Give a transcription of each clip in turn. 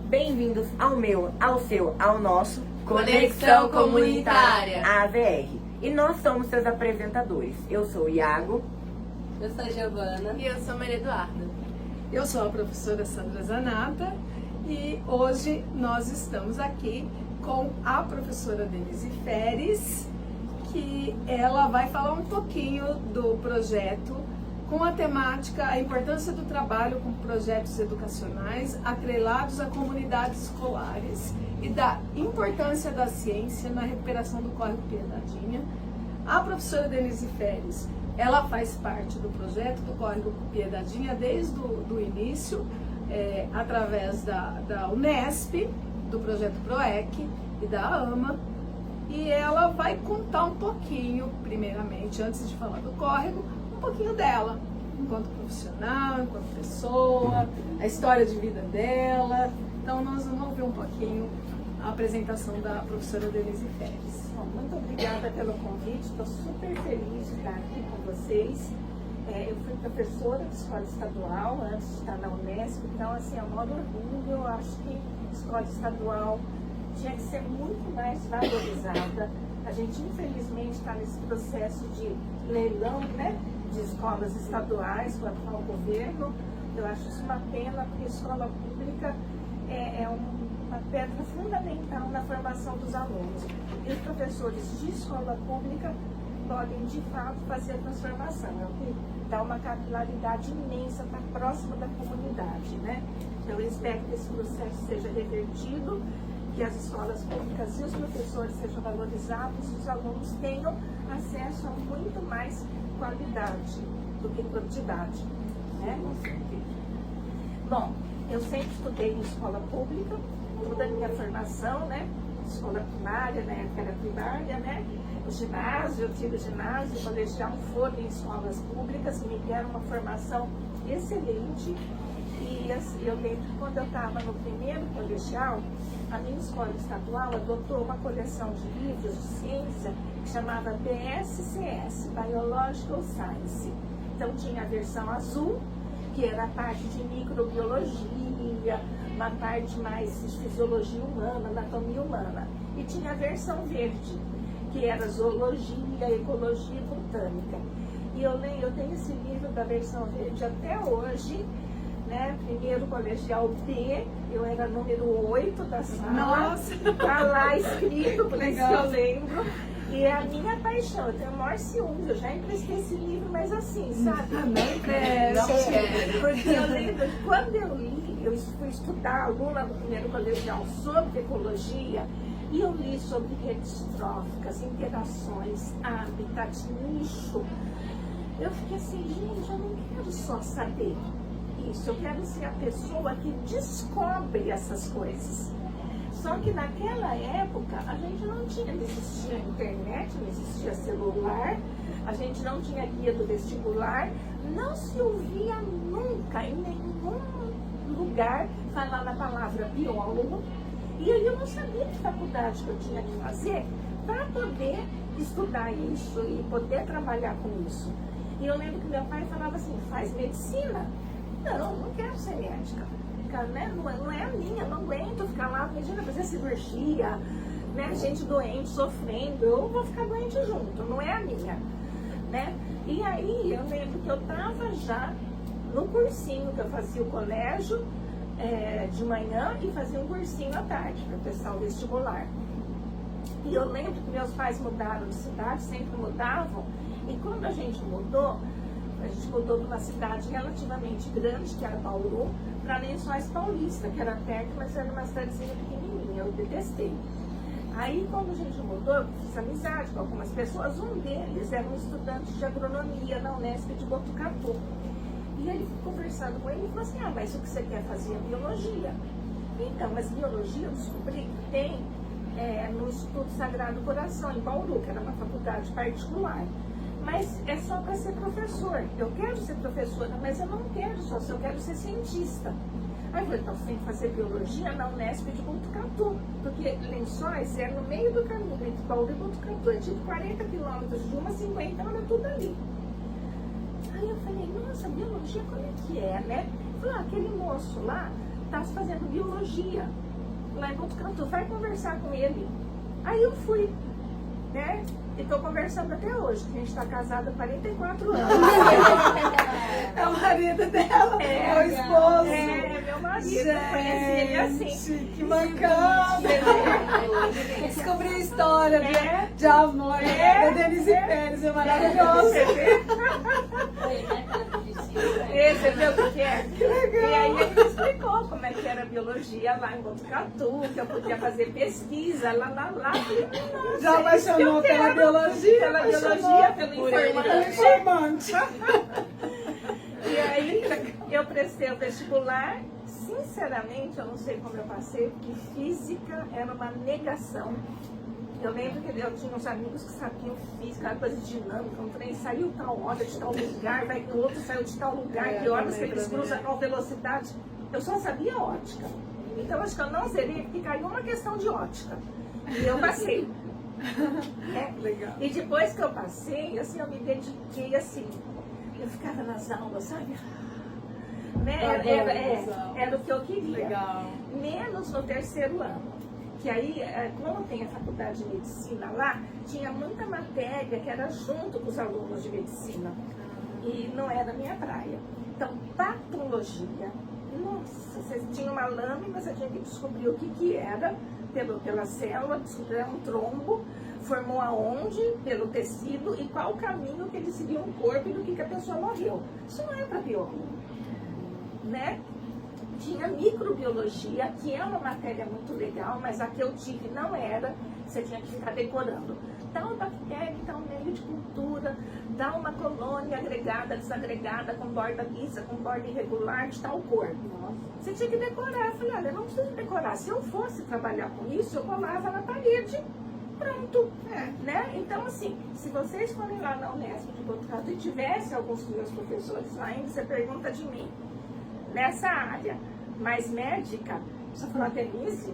Bem-vindos ao meu, ao seu, ao nosso Conexão Comunitária, AVR. E nós somos seus apresentadores. Eu sou o Iago. Eu sou a Giovana. E eu sou a Maria Eduarda. Eu sou a professora Sandra Zanata e hoje nós estamos aqui com a professora Denise Feres, que ela vai falar um pouquinho do projeto com a temática a importância do trabalho com projetos educacionais atrelados a comunidades escolares e da importância da ciência na recuperação do Córrego Piedadinha. A professora Denise Feres, ela faz parte do projeto do Córrego Piedadinha desde o início, através da Unesp, do projeto PROEC e da AMA, e ela vai contar um pouquinho, primeiramente, antes de falar do córrego, um pouquinho dela, enquanto profissional, enquanto pessoa, a história de vida dela. Então nós vamos ouvir um pouquinho a apresentação da professora Denise Feres. Bom, muito obrigada pelo convite, estou super feliz de estar aqui com vocês. Eu fui professora de escola estadual antes de estar na Unesp, então assim, é um maior orgulho. Eu acho que escola estadual tinha que ser muito mais valorizada. A gente infelizmente está nesse processo de leilão, né, de escolas estaduais com o atual governo. Eu acho isso uma pena, porque a escola pública é uma pedra fundamental na formação dos alunos. E os professores de escola pública podem, de fato, fazer a transformação. É o que dá uma capilaridade imensa para próximo da comunidade, né? Então, eu espero que esse processo seja revertido, que as escolas públicas e os professores sejam valorizados e os alunos tenham acesso a muito mais qualidade do que quantidade, né? Bom, eu sempre estudei em escola pública, toda a minha formação, né? Escola primária, na época era primária, né? O ginásio, eu tive ginásio, colegial, foram em escolas públicas, me deram uma formação excelente. E assim, eu lembro que quando eu estava no primeiro colegial, a minha escola estadual adotou uma coleção de livros de ciência que chamava BSCS, Biological Science. Então tinha a versão azul, que era a parte de microbiologia, uma parte mais de fisiologia humana, anatomia humana. E tinha a versão verde, que era zoologia, ecologia e botânica. E eu tenho esse livro da versão verde até hoje, né? Primeiro colegial B, eu era número 8 da sala. Nossa! Tá lá escrito, por isso que eu lembro. E é a minha paixão, eu tenho o maior ciúme, eu já emprestei esse livro, mas assim, sabe? Porque eu lembro que quando eu li, eu fui estudar aluna no primeiro colegial sobre ecologia, e eu li sobre redes tróficas, interações, habitat, nicho. Eu fiquei assim, gente, eu não quero só saber isso, eu quero ser a pessoa que descobre essas coisas. Só que naquela época a gente não existia internet, não existia celular, a gente não tinha guia do vestibular, não se ouvia nunca em nenhum lugar falar na palavra biólogo. E aí eu não sabia que faculdade que eu tinha que fazer para poder estudar isso e poder trabalhar com isso. E eu lembro que meu pai falava assim, faz medicina. Não quero ser médica. Né? Não é a minha, não aguento ficar lá, imagina fazer cirurgia, né? Gente doente, sofrendo, eu vou ficar doente junto, não é a minha, né? E aí eu lembro que eu estava já no cursinho, que eu fazia o colégio de manhã e fazia um cursinho à tarde para prestar o vestibular. E eu lembro que meus pais mudaram de cidade, sempre mudavam, e quando a gente mudou para uma cidade relativamente grande, que era Bauru, para Lençóis Paulista, que era perto, mas era uma cidadezinha pequenininha, eu detestei. Aí, quando a gente mudou, eu fiz amizade com algumas pessoas, um deles era um estudante de agronomia na Unesp de Botucatu. E ele, conversando com ele, falou assim, mas o que você quer fazer é biologia. Então, mas biologia eu descobri que tem no Instituto Sagrado Coração, em Bauru, que era uma faculdade particular. Mas é só para ser professor. Eu quero ser professora, mas eu não quero só, eu quero ser cientista. Aí eu falei, então você tem que fazer biologia na Unesp de Botucatu, porque Lençóis é no meio do caminho entre Bauru e Botucatu, é tipo 40 quilômetros de uma, 50, era tudo ali. Aí eu falei, nossa, biologia como é que é, né? Falei, aquele moço lá está fazendo biologia lá em Botucatu, vai conversar com ele. Aí eu fui, né? E estou conversando até hoje, que a gente está casada há 44 anos. É o marido dela, é o esposo. É meu marido, eu conheci ele assim. Gente, que bacana! Descobri a história de amor da Denise Pérez, é maravilhoso. Você viu o que é? Que legal! E aí ele me explicou como é que era a biologia lá em Botucatu, que eu podia fazer pesquisa lá. Já apaixonou pela biologia? Pela biologia, pelo informante. E aí eu prestei o vestibular. Sinceramente, eu não sei como eu passei, porque física era uma negação. Eu lembro que eu tinha uns amigos que sabiam física, coisa dinâmica, um trem saiu tal hora de tal lugar, vai que o outro saiu de tal lugar, que horas que eles cruzam com velocidade. Eu só sabia ótica. Então acho que eu não zerei porque caiu uma questão de ótica. E eu passei. Legal. E depois que eu passei, assim, eu me dediquei assim. Eu ficava nas aulas, sabe? Né? Era o que eu queria. Legal. Menos no terceiro ano. Que aí, como tem a faculdade de medicina lá, tinha muita matéria que era junto com os alunos de medicina. E não era a minha praia. Então, patologia, nossa, você tinha uma lâmina, você tinha que descobrir o que era pela célula, descobrir um trombo, formou aonde, pelo tecido e qual o caminho que ele seguiu no corpo e do que a pessoa morreu. Isso não é para biólogo, né? Tinha microbiologia, que é uma matéria muito legal, mas a que eu tive não era, você tinha que ficar decorando. Tal bactéria, tal meio de cultura, dá uma colônia agregada, desagregada, com borda lisa, com borda irregular, de tal cor. Você tinha que decorar. Eu falei, olha, eu não preciso decorar. Se eu fosse trabalhar com isso, eu colava na parede. Pronto, né? Então, assim, se vocês forem lá na Unesp de Botucatu e tivesse alguns dos meus professores lá ainda, você pergunta de mim. Nessa área mais médica, você falou, Denise,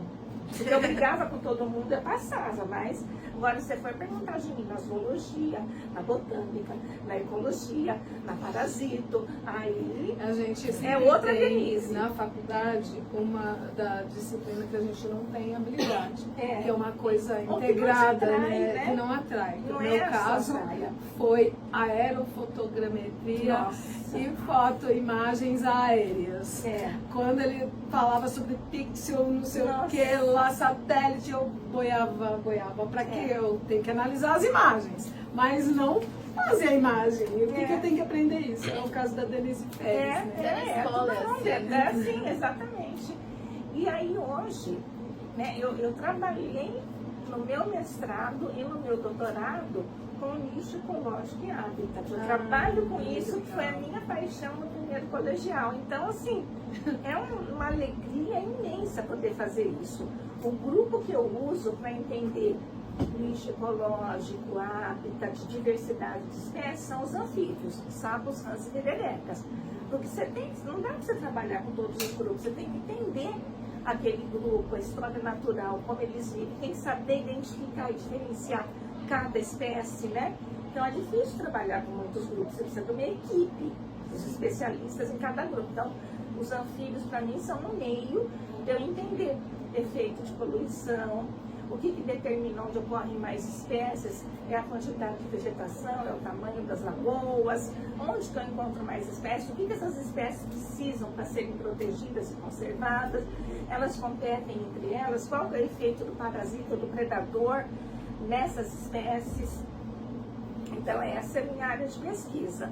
porque eu brigava com todo mundo, eu passava, mas agora você foi perguntar de mim na zoologia, na botânica, na ecologia, na parasito, aí a gente é outra tem Denise. Na faculdade uma da disciplina que a gente não tem habilidade, que é uma coisa Ou que integrada, não te atrai, né? né? Que não atrai. Não No é meu a sua caso praia. foi aerofotogrametria Nossa. e fotoimagens aéreas. Quando ele falava sobre pixel, não sei o que, lá satélite, eu boiava. Para que eu tenho que analisar as imagens, mas não fazer a imagem. E por que eu tenho que aprender isso? É o caso da Denise Pérez, né? Sim, exatamente. E aí hoje, né, eu trabalhei no meu mestrado e no meu doutorado com lixo ecológico e hábitat. Eu trabalho com isso, que foi a minha paixão no primeiro colegial. Então, assim, é uma alegria imensa poder fazer isso. O grupo que eu uso para entender lixo ecológico, hábitat, diversidade de espécies são os anfíbios, sapos, rãs e pererecas. Porque não dá para você trabalhar com todos os grupos, você tem que entender aquele grupo, a história natural, como eles vivem, tem que saber identificar e diferenciar cada espécie, né? Então é difícil trabalhar com muitos grupos, você precisa de uma equipe, os especialistas em cada grupo. Então, os anfíbios para mim são no meio de eu entender efeito de poluição, o que determina onde ocorrem mais espécies, é a quantidade de vegetação, é o tamanho das lagoas, onde que eu encontro mais espécies, o que essas espécies precisam para serem protegidas e conservadas, elas competem entre elas, qual é o efeito do parasita, do predador nessas espécies. Então essa é a minha área de pesquisa.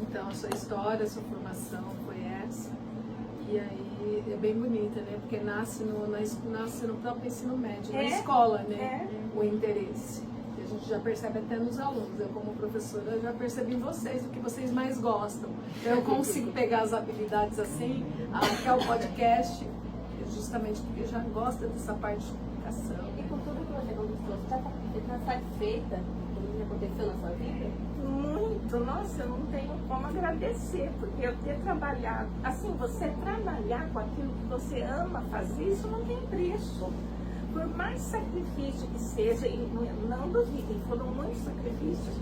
Então a sua história, a sua formação foi essa. E aí é bem bonita, né? Porque nasce no próprio ensino médio, na escola, né? O interesse. E a gente já percebe até nos alunos. Eu, como professora, já percebi em vocês o que vocês mais gostam. Então, eu consigo pegar as habilidades assim, que é o podcast, justamente porque já gosta dessa parte de comunicação. E com tudo que você conquistou, você está satisfeita com o que aconteceu na sua vida? Muito, nossa, eu não tenho como agradecer, porque eu ter trabalhado, assim, você trabalhar com aquilo que você ama fazer, isso não tem preço. Por mais sacrifício que seja, e não duvidem, foram muitos sacrifícios.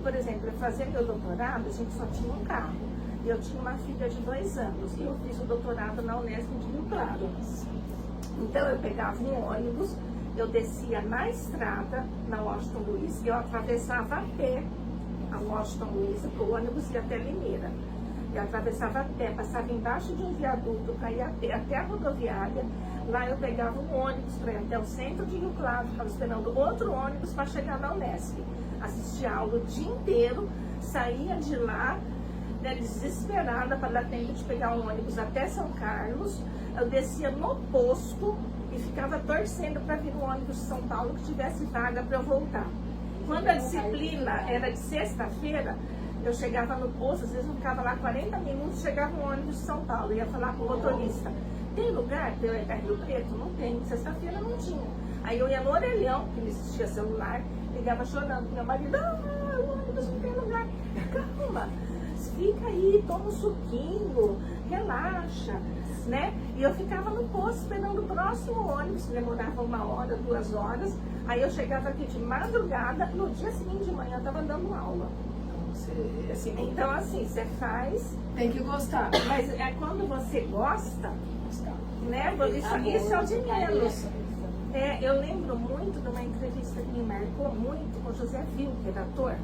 Por exemplo, eu fazer meu doutorado, a gente só tinha um carro. e eu tinha uma filha de 2 anos, e eu fiz o doutorado na Unesp de Rio Claro. Então eu pegava um ônibus, eu descia na estrada, na Washington Luiz, eu atravessava a pé a Washington Luiz, o ônibus ia até Limeira. Eu atravessava a pé, passava embaixo de um viaduto, caía a pé até a rodoviária. Lá eu pegava um ônibus para ir até o centro de Rio Claro, ficava esperando outro ônibus para chegar na Unesp. Assistia aula o dia inteiro, saía de lá, né, desesperada para dar tempo de pegar um ônibus até São Carlos. Eu descia no posto e ficava torcendo para vir um ônibus de São Paulo que tivesse vaga para eu voltar. Quando a disciplina era de sexta-feira, eu chegava no posto, às vezes eu ficava lá 40 minutos, chegava um ônibus de São Paulo, ia falar com o motorista: tem lugar para eu ir até Rio Preto? Não tem, sexta-feira não tinha. Aí eu ia no orelhão, que não existia celular, ligava chorando, meu marido: o ônibus não tem lugar. Calma, fica aí, toma um suquinho, relaxa, né? E eu ficava no posto esperando o próximo ônibus, que demorava 1 hora, 2 horas. Aí eu chegava aqui de madrugada, no dia seguinte de manhã eu estava dando aula. Então assim, você faz... Tem que gostar. Mas é quando você gosta, né? Isso é o de menos. Eu lembro muito de uma entrevista que me marcou muito com o José Wilker, ator,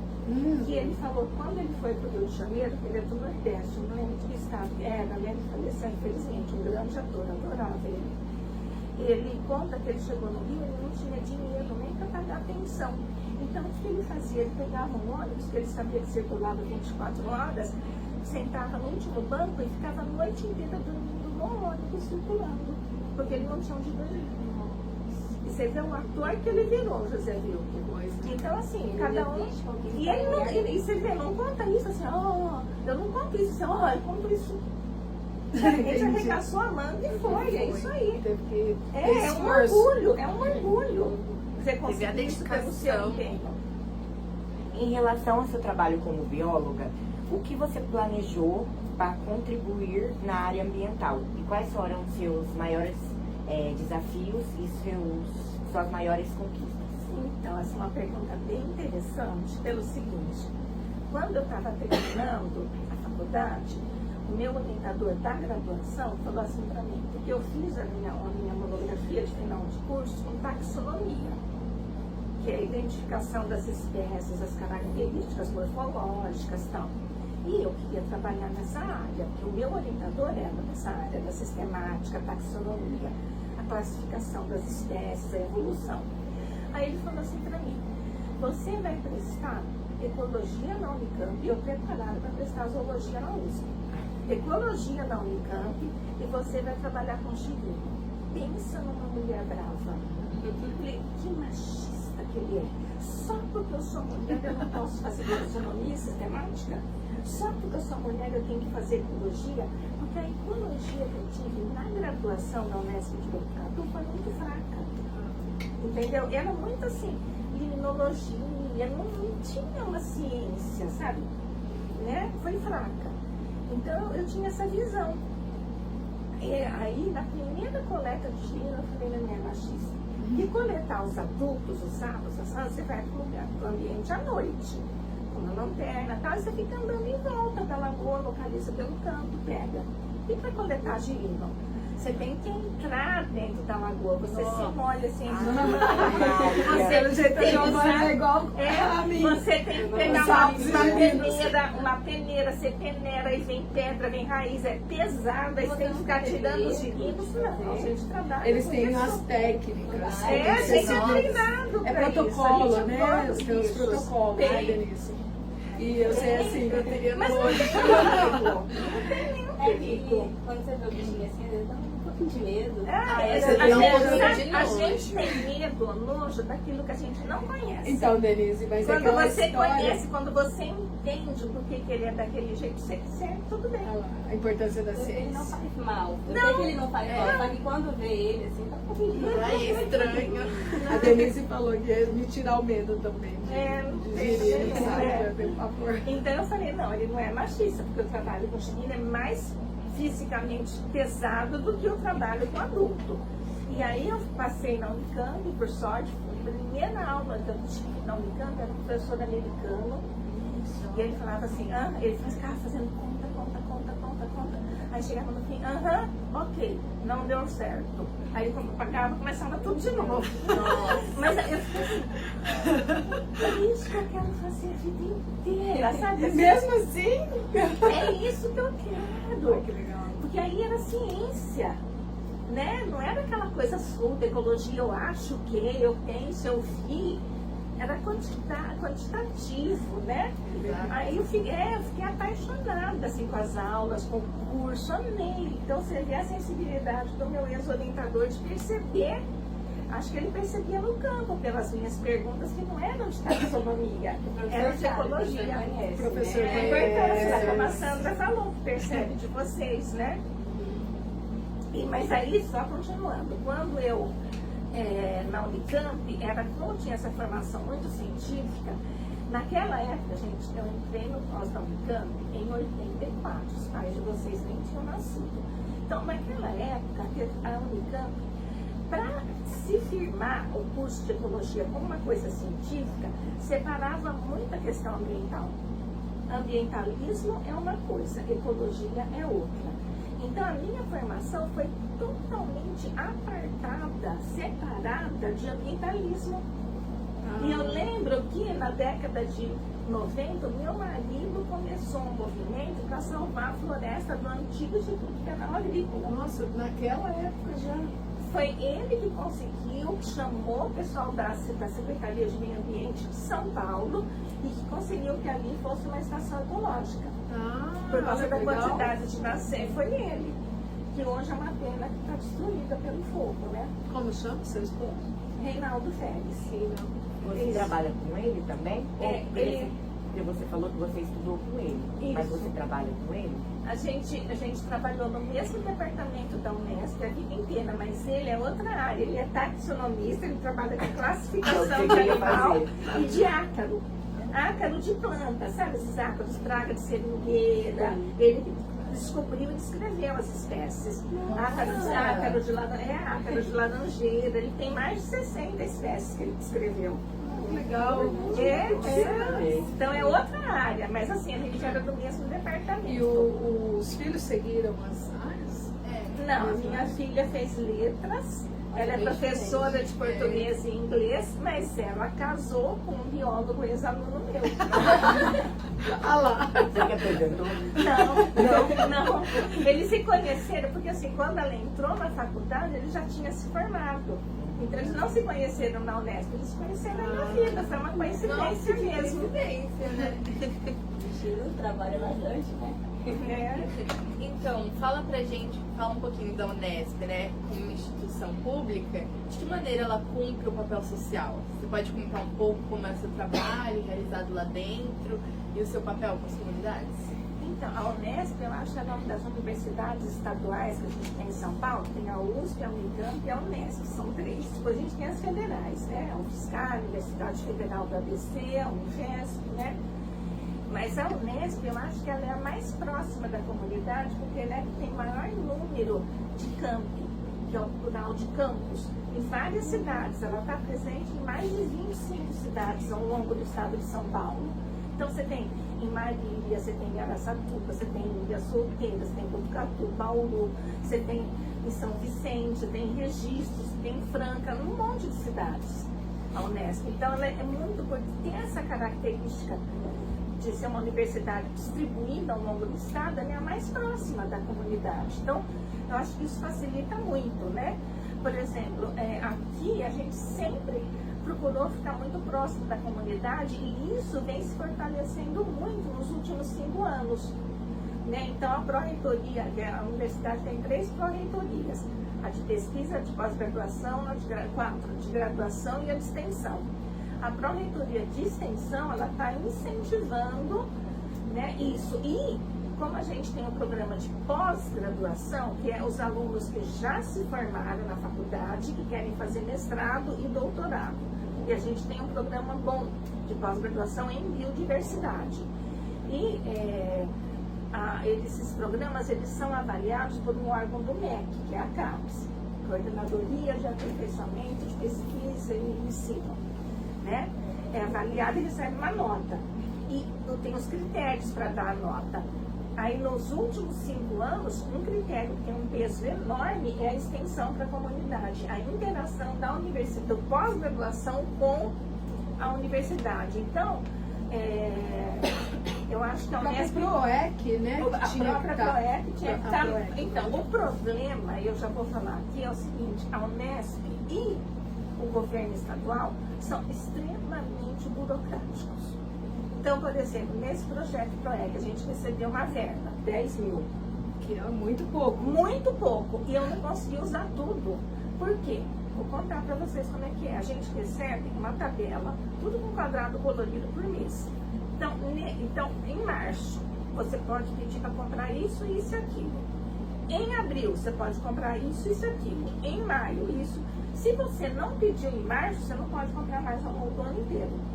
que ele falou quando ele foi para o Rio de Janeiro, que ele é do Nordeste, eu não lembro de que estado era, né? Ele faleceu infelizmente, um grande ator, adorava ele. Ele conta que ele chegou no Rio, ele não tinha dinheiro nem para pagar a pensão. Então, o que ele fazia? Ele pegava um ônibus, que ele sabia que circulava 24 horas, sentava no último banco e ficava a noite inteira dormindo no ônibus circulando, porque ele não tinha onde dormir. E você vê um ator que ele virou, José Wilker. Então, assim, cada um... E ele não, e você vê, não conta isso assim, eu não conto isso assim, eu conto isso. Ele arregaçou a manga e foi, é isso aí. É um orgulho. Você conseguir isso pelo seu empenho. Em relação ao seu trabalho como bióloga, o que você planejou para contribuir na área ambiental? E quais foram os seus maiores desafios e suas maiores conquistas? Então, essa é uma pergunta bem interessante, pelo seguinte: quando eu estava terminando a faculdade, o meu orientador da graduação falou assim para mim, porque eu fiz a minha monografia de final de curso com taxonomia, que é a identificação das espécies, as características morfológicas e tal. E eu queria trabalhar nessa área, porque o meu orientador era nessa área da sistemática, taxonomia, a classificação das espécies, a evolução. Aí ele falou assim para mim: você vai prestar ecologia na Unicamp, e eu preparada para prestar zoologia na USP. Ecologia na Unicamp, e você vai trabalhar com xirino. Pensa numa mulher brava. Eu falei: que machista que ele é. Só porque eu sou mulher eu não posso fazer taxonomia sistemática? Só porque eu sou mulher eu tenho que fazer ecologia? Porque a ecologia que eu tive na graduação da Unesp de Botucatu foi muito fraca. Entendeu? Era muito assim, limnologia, não tinha uma ciência, sabe? Né? Foi fraca. Então eu tinha essa visão. E aí, na primeira coleta de xirino, eu falei: não é machista. E coletar os adultos, os sapos, você vai para o ambiente à noite, com uma lanterna, tal, e você fica andando em volta da lagoa, localiza pelo canto, pega. E para coletar girino, você tem que entrar dentro da lagoa, você se molha assim, você tem que pegar uma peneira, você peneira, aí vem pedra, vem raiz, é pesada, aí você tem que ficar tirando os girinos. Não, a gente trabalha. Eles têm as técnicas. Tem que ser treinado. É protocolo, né? Os teus protocolos, né, Denise? E eu sei assim, eu teria nojo. Não tem nenhum perigo. Quando você vê o bichinho assim, ele dá um pouquinho de medo. A gente tem medo, nojo, daquilo que a gente não conhece. Então, Denise, mas quando aquela você história... conhece, quando você entende o porquê que ele é daquele jeito, você tudo bem. A importância da ciência. Ele não faz mal. Eu sei que ele não faz mal, só que quando vê ele, assim, tá um pouquinho estranho. A Denise falou que ia me tirar o medo também. Então eu falei: não, ele não é machista, porque o trabalho com xirino é mais fisicamente pesado do que o trabalho com adulto. E aí eu passei na Unicamp, por sorte, a primeira aula que eu tive na Unicamp era um professor americano, E ele falava assim, ele ficava fazendo conta. Aí chegava no fim, ok, não deu certo. Aí quando pagava, começava tudo de novo. Mas eu fiquei assim, é isso que eu quero fazer a vida inteira, sabe? Mesmo assim? É isso que eu quero. Que legal. Porque aí era ciência, né? Não era aquela coisa solta, ecologia, eu acho que, eu penso, eu vi. Era quantitativo, né? Aí eu fiquei apaixonada assim, com as aulas, com o curso, amei. Então você vê a sensibilidade do meu ex-orientador de perceber, acho que ele percebia no campo, pelas minhas perguntas, que não eram de taxonomia, eram de ecologia. Professor, É importante, como a Sandra falou, percebe de vocês, né? Mas aí, só continuando, quando eu na Unicamp, como tinha essa formação muito científica, naquela época, gente, eu entrei no pós da Unicamp em 84, os pais de vocês nem tinham nascido. Então, naquela época, a Unicamp, para se firmar o curso de ecologia como uma coisa científica, separava muito a questão ambiental. Ambientalismo é uma coisa, ecologia é outra. Então, a minha formação foi totalmente apartada, separada de ambientalismo. E eu lembro que na década de 90, meu marido começou um movimento para salvar a floresta do antigo Instituto Federal Agrícola. Nossa, naquela época já. Foi ele que conseguiu, chamou o pessoal da Secretaria de Meio Ambiente de São Paulo e que conseguiu que ali fosse uma estação ecológica. Por causa da quantidade de nascer, foi ele. Que hoje é uma pena que está destruída pelo fogo, né? Como chama seu esposo? Reinaldo Félix. Você trabalha com ele também? Ele, Você falou que você estudou com ele, mas você trabalha com ele? A gente trabalhou no mesmo departamento da Unesp a vida inteira, mas ele é outra área. Ele é taxonomista, ele trabalha com classificação de animal e de ácaro. Ácaro de planta, sabe esses ácaros, praga de seringueira? Ele descobriu e descreveu as espécies. Ácaro de laranjeira, ele tem mais de 60 espécies que ele descreveu. Legal. Então é outra área, mas assim, a gente era do mesmo departamento. E os filhos seguiram as áreas? Não, a minha filha fez letras, ela é professora de português e inglês, mas ela casou com um biólogo ex-aluno meu. Ah lá. Você que apresentou? Não. Eles se conheceram porque assim, quando ela entrou na faculdade, ele já tinha se formado. Então eles não se conheceram na Unesp, eles se conheceram na vida, foi uma coincidência mesmo. Coincidência, né? O trabalho bastante, né? Então, fala um pouquinho da Unesp, né? Como instituição pública, de que maneira ela cumpre o papel social? Você pode contar um pouco como é o seu trabalho realizado lá dentro e o seu papel com as comunidades? Então, a Unesp, eu acho que é uma das universidades estaduais que a gente tem em São Paulo, tem a USP, a Unicamp e a Unesp, são três. Depois a gente tem as federais, né? A UFSCar, a Universidade Federal do ABC, a Unifesp, né? Mas a Unesp, eu acho que ela é a mais próxima da comunidade, porque ela é que tem maior número de campi, que é o plural de campus, em várias cidades. Ela está presente em mais de 25 cidades ao longo do estado de São Paulo. Então você tem em Marília, você tem em Araçatuba, você tem em Ilha Solteira, você tem em Botucatu, Bauru, você tem em São Vicente, você tem em Registro, você tem em Franca, num monte de cidades, a Unesp. Então ela é muito, porque tem essa característica de ser uma universidade distribuída ao longo do estado, ela é a mais próxima da comunidade. Então, eu acho que isso facilita muito, né? Por exemplo, aqui a gente sempre procurou ficar muito próximo da comunidade e isso vem se fortalecendo muito nos últimos 5 anos. Né? Então, a pró-reitoria, a universidade tem 3 pró-reitorias, a de pesquisa, a de pós-graduação, a de 4 de graduação e a de extensão. A pró-reitoria de extensão, ela está incentivando, né, isso. E como a gente tem um programa de pós-graduação, que é os alunos que já se formaram na faculdade, que querem fazer mestrado e doutorado. E a gente tem um programa bom de pós-graduação em biodiversidade. E esses programas, eles são avaliados por um órgão do MEC, que é a CAPES, Coordenadoria de Aperfeiçoamento de Pesquisa e Ensino. Né? É avaliado e recebe uma nota. e tem os critérios para dar a nota. Aí nos últimos 5 anos, um critério que tem um peso enorme é a extensão para a comunidade, a interação da universidade, do pós-graduação com a universidade. Então, eu acho que a Unesp... PROEC, né? A própria PROEC tinha que estar... PROEC. Então, o problema, eu já vou falar aqui, é o seguinte, a Unesp e o governo estadual são extremamente burocráticos. Então, por exemplo, nesse projeto PROEC, a gente recebeu uma verba, 10 mil. Que é muito pouco. Muito pouco. E eu não consegui usar tudo. Por quê? Vou contar para vocês como é que é. A gente recebe uma tabela, tudo com quadrado colorido por mês. Então, em março, você pode pedir para comprar isso, isso e aquilo. Em abril, você pode comprar isso, isso e aquilo. Em maio, isso. Se você não pediu em março, você não pode comprar mais ao longo do ano inteiro.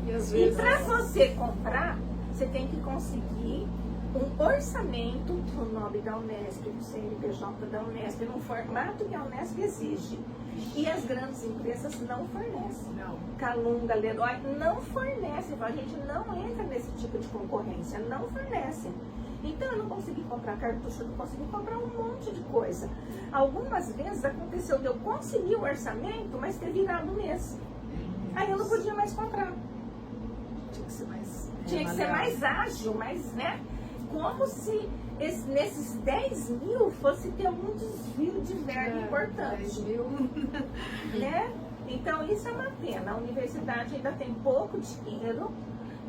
E para você comprar, você tem que conseguir um orçamento no nome da Unesp, do CNPJ da Unesp, no formato que a Unesp exige. E as grandes empresas não fornecem. Não. Calunga, Leroy, não fornecem. A gente não entra nesse tipo de concorrência, não fornecem. Então eu não consegui comprar cartucho, eu não consegui comprar um monte de coisa. Algumas vezes aconteceu de eu conseguir o orçamento, mas ter virado o mês. Aí eu não podia mais comprar. Tinha que ser mais... Tinha que ser mais ágil, mas, né? Como se nesses 10 mil fosse ter algum desvio de verba importante. 10 mil. Né? Então, isso é uma pena. A universidade ainda tem pouco dinheiro.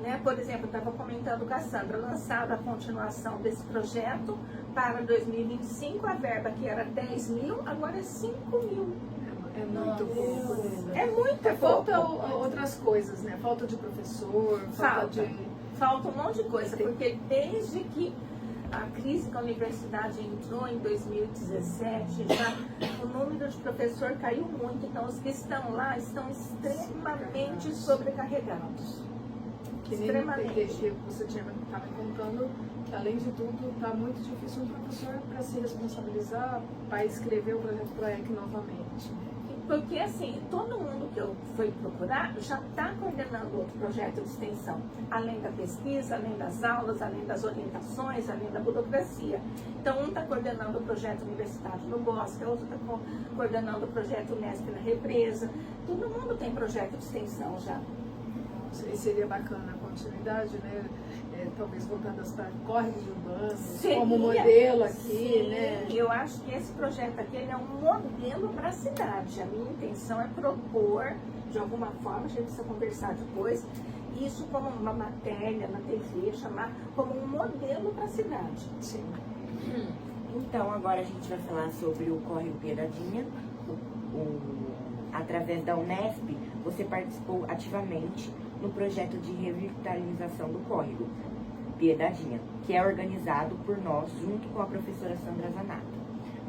Né? Por exemplo, eu estava comentando com a Sandra, lançada a continuação desse projeto para 2025, a verba que era 10 mil, agora é 5 mil. É muito pouco. É muito Falta pouco. outras coisas, né? Falta de professor, Falta um monte de coisa, porque desde que a crise que a universidade entrou em 2017, o número de professor caiu muito, então os que estão lá estão extremamente sobrecarregados. Que nem no PDG que você estava contando, que além de tudo está muito difícil um professor para se responsabilizar para escrever o projeto PROEC novamente. Porque assim, todo mundo que eu fui procurar já está coordenando outro projeto de extensão, além da pesquisa, além das aulas, além das orientações, além da burocracia. Então um está coordenando o projeto Universidade no Bosque, outro está coordenando o projeto Unesp na Represa. Todo mundo tem projeto de extensão já. E seria bacana a continuidade, né? Talvez voltadas para córregos urbanos, como modelo aqui, sim, né? Eu acho que esse projeto aqui ele é um modelo para a cidade. A minha intenção é propor, de alguma forma, a gente precisa conversar depois, isso como uma matéria na TV, chamar como um modelo para a cidade. Sim. Então, agora a gente vai falar sobre o Córrego Piedadinha. Através da Unesp, você participou ativamente no projeto de revitalização do córrego Piedadinha, que é organizado por nós, junto com a professora Sandra Zanata.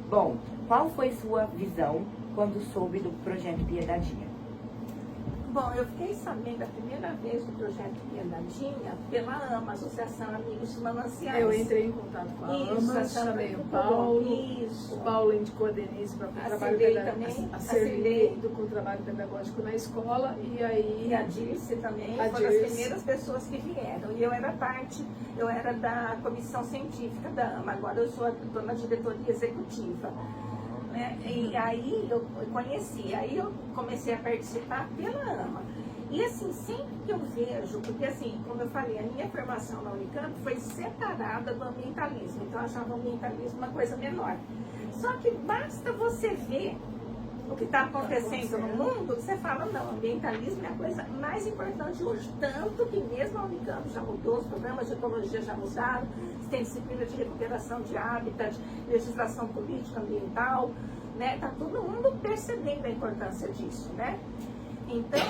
Bom, qual foi sua visão quando soube do projeto Piedadinha? Bom, eu fiquei sabendo a primeira vez do projeto Piedadinha pela AMA, Associação Amigos de Mananciais. Eu entrei em contato com a AMA, chamei o Paulo. O Paulo indicou a Denise para o trabalho pedagógico, a Cirlei com o trabalho pedagógico na escola, e aí... E a Dirce também, a foram as Dirce. primeiras pessoas que vieram. E eu era da comissão científica da AMA, agora eu estou na diretoria executiva. Né? E aí eu conheci, aí eu comecei a participar pela AMA. E assim, sempre que eu vejo, porque assim, como eu falei, a minha formação na Unicamp foi separada do ambientalismo, então eu achava o ambientalismo uma coisa menor. Só que basta você ver o que está acontecendo no mundo, você fala, não, ambientalismo é a coisa mais importante hoje. Tanto que mesmo a Unicamp já mudou, os programas de ecologia já mudaram, tem disciplina de recuperação de hábitat, legislação política ambiental, né? Tá todo mundo percebendo a importância disso, né? Então,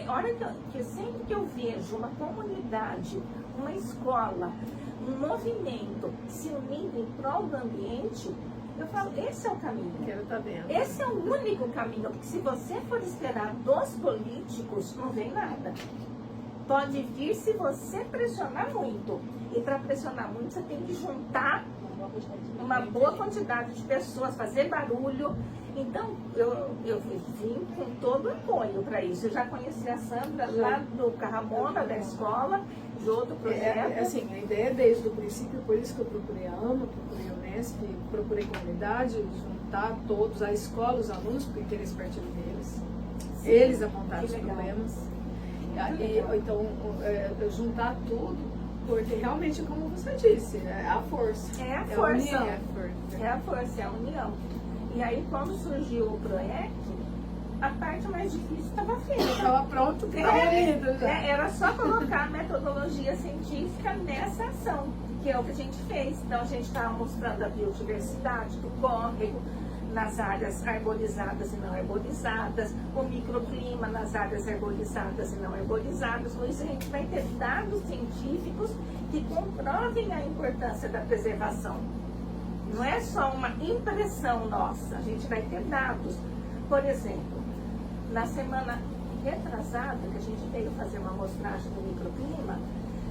hora que sempre que eu vejo uma comunidade, uma escola, um movimento se unindo em prol do ambiente, eu falo, esse é o caminho. Quero estar vendo. Esse é o único caminho, porque se você for esperar dos políticos, não vem nada. Pode vir se você pressionar muito. E para pressionar muito, você tem que juntar uma boa quantidade de pessoas, fazer barulho. Então, eu vim com todo o apoio para isso. Eu já conheci a Sandra lá do Carramona, da escola, de outro projeto. Assim, a ideia é desde o princípio, por isso que eu procurei a AMA, procurei a Unesp, procurei comunidade, juntar todos, a escola, os alunos, porque o interesse partido deles. Sim, eles apontaram os problemas. Então, juntar tudo, porque realmente, como você disse, é a força. É a força. É a força. É a união. E aí, quando surgiu o PROEC, a parte mais difícil estava feita. Estava pronto, era só colocar a metodologia científica nessa ação, que é o que a gente fez. Então, a gente estava mostrando a biodiversidade do córrego, nas áreas arborizadas e não arborizadas, o microclima nas áreas arborizadas e não arborizadas. Com isso, a gente vai ter dados científicos que comprovem a importância da preservação. Não é só uma impressão nossa, a gente vai ter dados. Por exemplo, na semana retrasada, que a gente veio fazer uma amostragem do microclima,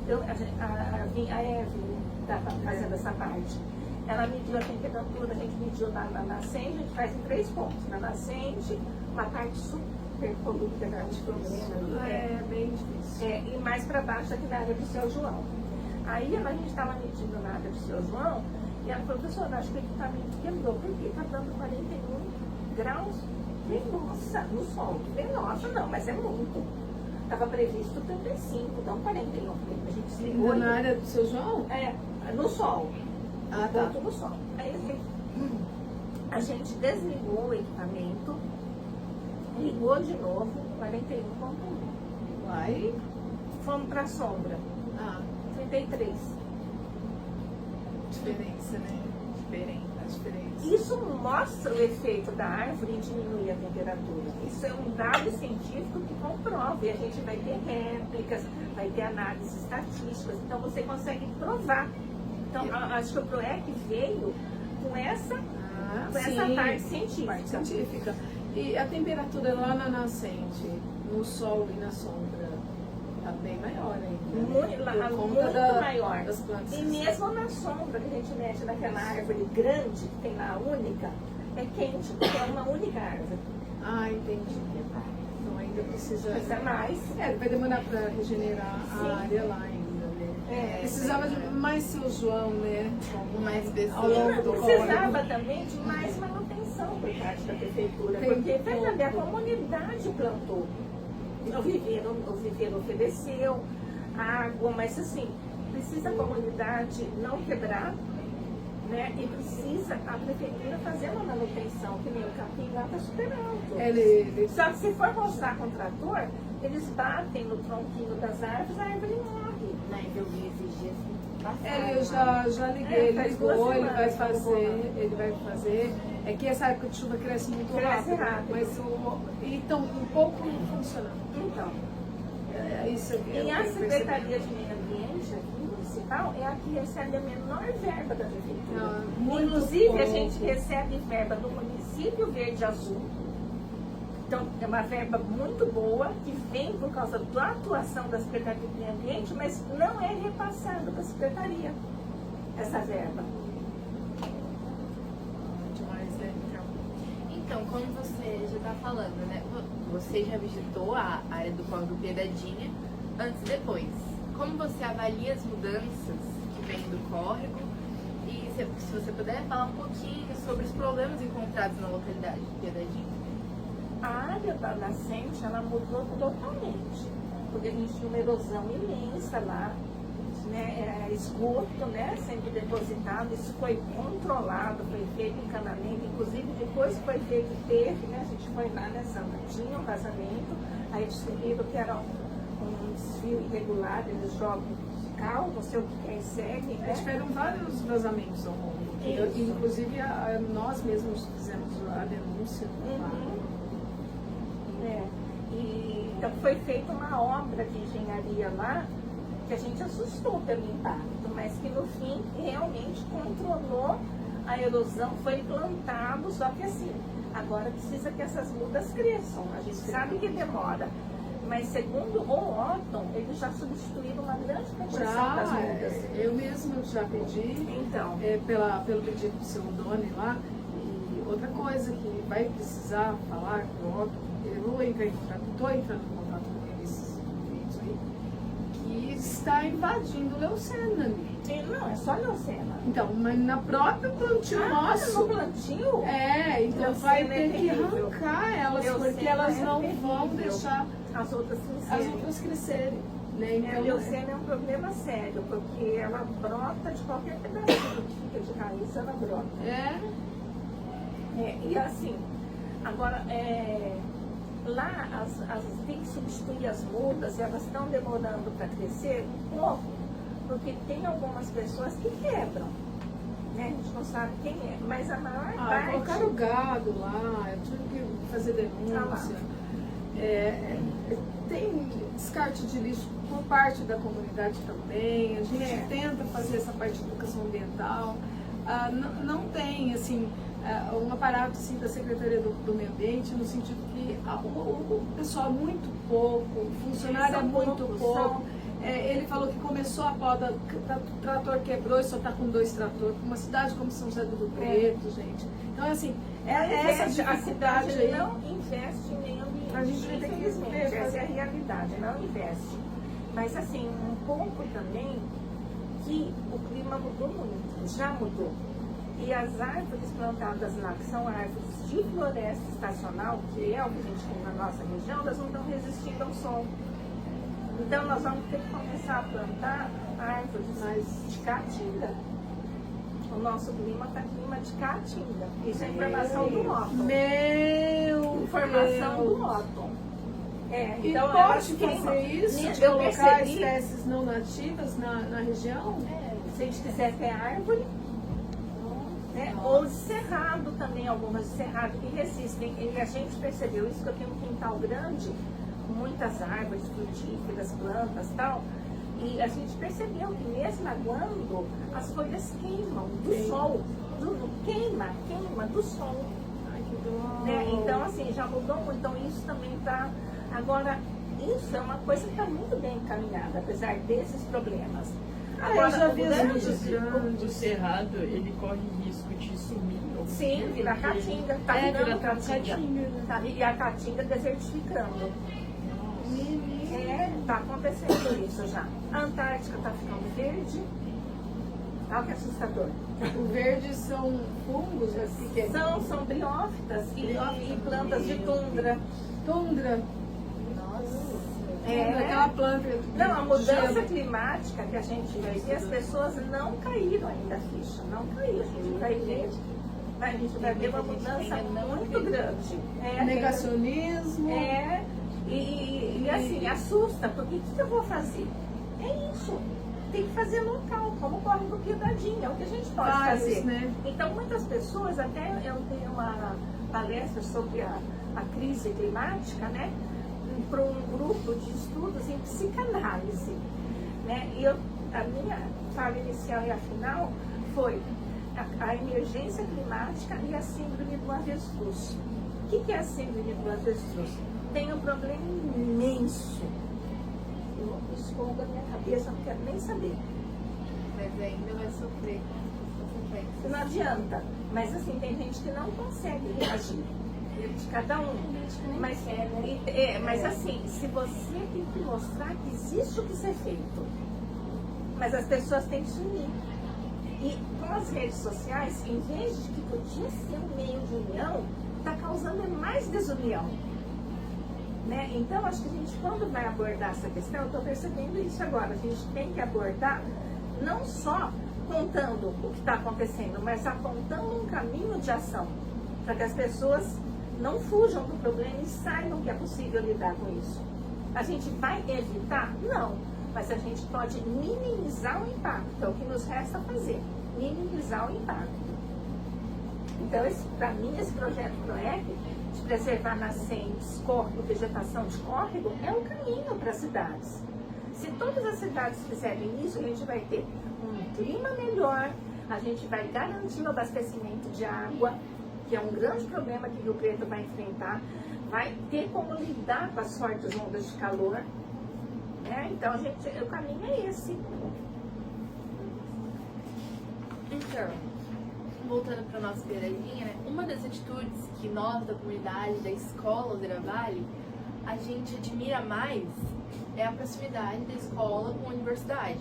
a Evelyn estava fazendo essa parte. Ela mediu a temperatura, a gente mediu na nascente, a gente faz em 3 pontos. Na nascente, uma parte super poluída, grande problema. É bem difícil. E mais para baixo aqui na área do Seu João. Aí a gente estava medindo na área do Seu João, e ela falou, professora, acho que o equipamento quebrou, porque está dando 41 graus. Falei, nossa, no sol. Falei, nossa, não, mas é muito. Estava previsto 35, não 41. A gente desligou. Na área do Seu João? No sol. Tá. No sol. Aí a gente desligou o equipamento, ligou de novo, 41,1. Aí fomos para a sombra. 33. Diferença, né? A diferença. Isso mostra o efeito da árvore em diminuir a temperatura. Isso é um dado científico que comprova. E a gente vai ter réplicas, vai ter análises estatísticas. Então você consegue provar. Então acho que o PROEC veio com essa parte científica. E a temperatura lá na nascente, no sol e na sombra, está bem maior ainda. Muito maior. Das plantas. E mesmo na sombra que a gente mexe naquela árvore grande que tem lá, única, é quente, porque é uma única árvore. Entendi. Então ainda precisa mais. Vai demorar para regenerar a área lá ainda, né? Precisava de mais Seu João, né? Mais pessoas. Ao longo do precisava também de mais manutenção por parte da prefeitura, porque verdade, a comunidade plantou. O viveiro ofereceu água, mas assim, precisa a comunidade não quebrar, né? E precisa a prefeitura fazer uma manutenção, que nem o capim lá está super alto. Só que se for mostrar com o trator, eles batem no tronquinho das árvores, a árvore morre. Eu vi esses dias eu já liguei, ele ligou, ele vai fazer. É que essa época de chuva cresce muito rápido. Mas então um pouco funcionando. Então, isso aqui. E a Secretaria de Meio Ambiente aqui, municipal é a que recebe a menor verba da prefeitura. Inclusive, a gente recebe verba do município Verde Azul. Então, é uma verba muito boa, que vem por causa da atuação da Secretaria de Meio Ambiente, mas não é repassada para a Secretaria, essa verba. Então, como você já está falando, né? Você já visitou a área do Córrego Piedadinha antes e depois. Como você avalia as mudanças que vêm do córrego? E se você puder falar um pouquinho sobre os problemas encontrados na localidade de Piedadinha. A área da nascente, ela mudou totalmente, porque a gente tinha uma erosão imensa lá, né, esgoto, né, sendo depositado, isso foi controlado, foi feito encanamento, inclusive depois que foi feito teve, né, a gente foi lá nessa, tinha um vazamento, aí descobriram que era um desvio irregular, eles jogam cal, não sei o que é, segue, né? Tiveram vários vazamentos ao longo, inclusive nós mesmos fizemos a denúncia. Então foi feita uma obra de engenharia lá, que a gente assustou pelo impacto, mas que no fim realmente controlou a erosão, foi plantado, só que assim, agora precisa que essas mudas cresçam. A gente sabe que demora Mas segundo o Otton, ele já substituiu uma grande proporção das mudas. Eu mesma já pedi, Então, pelo pedido do seu Doni lá. E outra coisa que vai precisar falar com o Otton, eu vou entrar em contato, estou entrando em contato com eles vídeos aí, que está invadindo Leucena ali. não, é só leucena. Então, mas na própria plantio nosso. No plantio? Então Leucena vai ter é que terrível. arrancar elas, Leucena porque elas é não terrível. vão deixar As outras as crescerem. outras crescerem. Né? A leucena é um problema sério, porque ela brota de qualquer pedacinho que fica de raiz, ela brota. E assim, agora, lá tem que substituir as mudas, elas estão demorando para crescer um pouco, porque tem algumas pessoas que quebram. Né? A gente não sabe quem é, mas a maior parte... Colocaram o gado lá, eu tive que fazer denúncia. Tem descarte de lixo por parte da comunidade também, a gente tenta fazer essa parte de educação ambiental. Não tem, assim, um aparato assim, da Secretaria do Meio Ambiente, no sentido que o pessoal é muito pouco, o funcionário é muito pouco. Ele falou que começou a poda, o trator quebrou e só está com 2 tratores. Uma cidade como São José do Rio Preto, gente. Então, assim, essa dificuldade aí. Não investe em meio ambiente. A gente vai ter que Infelizmente, ver, essa é a realidade, não investe. Mas, assim, um pouco também que o clima mudou muito, já mudou. E as árvores plantadas lá, que são árvores de floresta estacional, que é o que a gente tem na nossa região, elas não estão resistindo ao sol. Então nós vamos ter que começar a plantar árvores de caatinga. O nosso clima está clima de caatinga. Isso é informação do Otton. Informação do Otton. Então pode fazer isso, de colocar espécies não nativas na região? Se a gente quiser ter árvore, ou de cerrado também, algumas de cerrado que resistem. E a gente percebeu isso, que eu tenho um quintal grande, com muitas árvores frutíferas, plantas e tal, e a gente percebeu que mesmo aguando, as folhas queimam do sol, queima do sol. Ai, que dó. Então, assim, já mudou muito, então isso também está... Agora, isso é uma coisa que está muito bem encaminhada, apesar desses problemas. Eu já vi o cerrado, ele corre risco de sumir. Sim, virar caatinga. Tá virando caatinga. E a caatinga desertificando. Tá acontecendo isso já. A Antártica tá ficando verde. Olha que assustador. O verde são fungos? São briófitas e plantas de tundra. Tundra? Aquela planta. Não, a mudança climática que a gente vai ver, as pessoas não caíram ainda a ficha. Não caíram. A gente vai ver. A gente vai ver uma mudança muito grande. Negacionismo. E assim, assusta, porque o que eu vou fazer? É isso. Tem que fazer local, como corre do Piedadinha, é o que a gente pode fazer. Né? Então, muitas pessoas, até eu tenho uma palestra sobre a crise climática, né? Para um grupo de estudos em psicanálise. Né? E a minha fala inicial e a final foi a emergência climática e a síndrome do avestruz. O que é a síndrome do avestruz? Tem um problema imenso. Eu escondo a minha cabeça, não quero nem saber. Mas ainda vai sofrer. Não adianta. Mas assim, tem gente que não consegue reagir. De cada um. Mas assim, se você tem que mostrar que existe o que ser feito, mas as pessoas têm que se unir. E com as redes sociais, em vez de que podia ser um meio de união, está causando mais desunião. Né? Então, acho que a gente, quando vai abordar essa questão, eu estou percebendo isso agora, a gente tem que abordar não só contando o que está acontecendo, mas apontando um caminho de ação, para que as pessoas não fujam do problema e saibam que é possível lidar com isso. A gente vai evitar? Não. Mas a gente pode minimizar o impacto, é o que nos resta fazer. Minimizar o impacto. Então, para mim, esse projeto PROEC, de preservar nascentes, córrego, vegetação de córrego, é o caminho para as cidades. Se todas as cidades fizerem isso, a gente vai ter um clima melhor, a gente vai garantir o abastecimento de água, que que é um grande problema que Rio Preto vai enfrentar, vai ter como lidar com as fortes ondas de calor, né? Então, o caminho é esse. Então, voltando para a nossa beiradinha, né? Uma das atitudes que nós da comunidade, da escola Alzira Vale, a gente admira mais é a proximidade da escola com a universidade.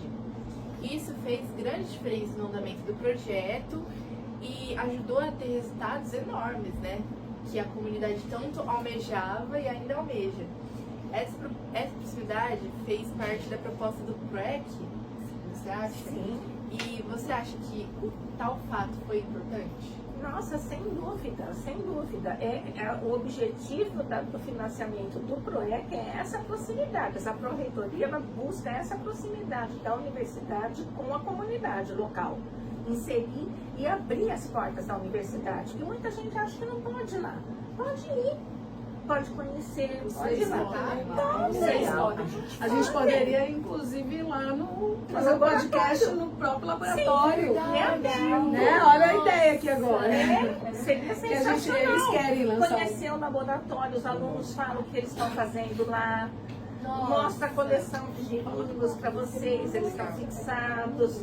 Isso fez grande diferença no andamento do projeto e ajudou a ter resultados enormes, né? Que a comunidade tanto almejava e ainda almeja. Essa proximidade fez parte da proposta do PROEC, você acha? Sim. E você acha que o tal fato foi importante? Nossa, sem dúvida, sem dúvida. O objetivo do financiamento do PROEC é essa proximidade. Essa pró-reitoria ela busca essa proximidade da universidade com a comunidade local. Inserir e abrir as portas da universidade. Porque muita gente acha que não pode ir lá. Pode ir. Pode conhecer, pode ir lá. Vocês podem. A gente poderia, inclusive, ir lá fazer um podcast no próprio laboratório. Né? Olha a ideia aqui agora. Seria Que sensacional. eles querem lançar. Conhecer o laboratório, os alunos falam o que eles estão fazendo lá. Mostra a coleção de livros para vocês, eles estão fixados.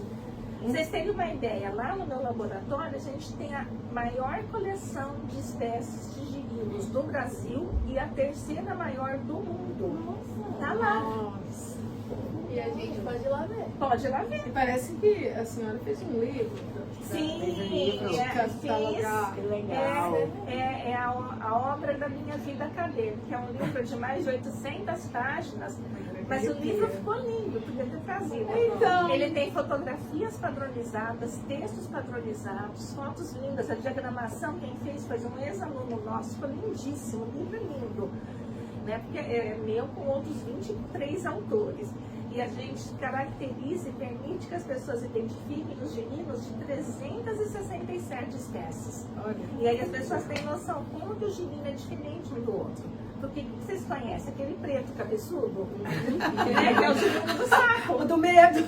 Vocês terem uma ideia, lá no meu laboratório a gente tem a maior coleção de espécies de girinos do Brasil e a terceira maior do mundo. Tá lá. Nossa. E a gente pode ir lá ver. Pode ir lá ver. E parece que a senhora fez um livro. Sim, catalogar. Que legal. é a obra da minha vida acadêmica, é um livro de mais de 800 páginas, mas o livro ficou lindo, podia ter trazido. Então. Ele tem fotografias padronizadas, textos padronizados, fotos lindas, a diagramação quem fez foi um ex-aluno nosso, ficou lindíssimo, o livro é lindo, né? Porque é meu com outros 23 autores. E a gente caracteriza e permite que as pessoas identifiquem os girinos de 367 espécies. Olha. E aí as pessoas têm noção como que o girino é diferente um do outro. Porque vocês conhecem aquele preto cabeçudo? Que é o girino do saco. O do medo.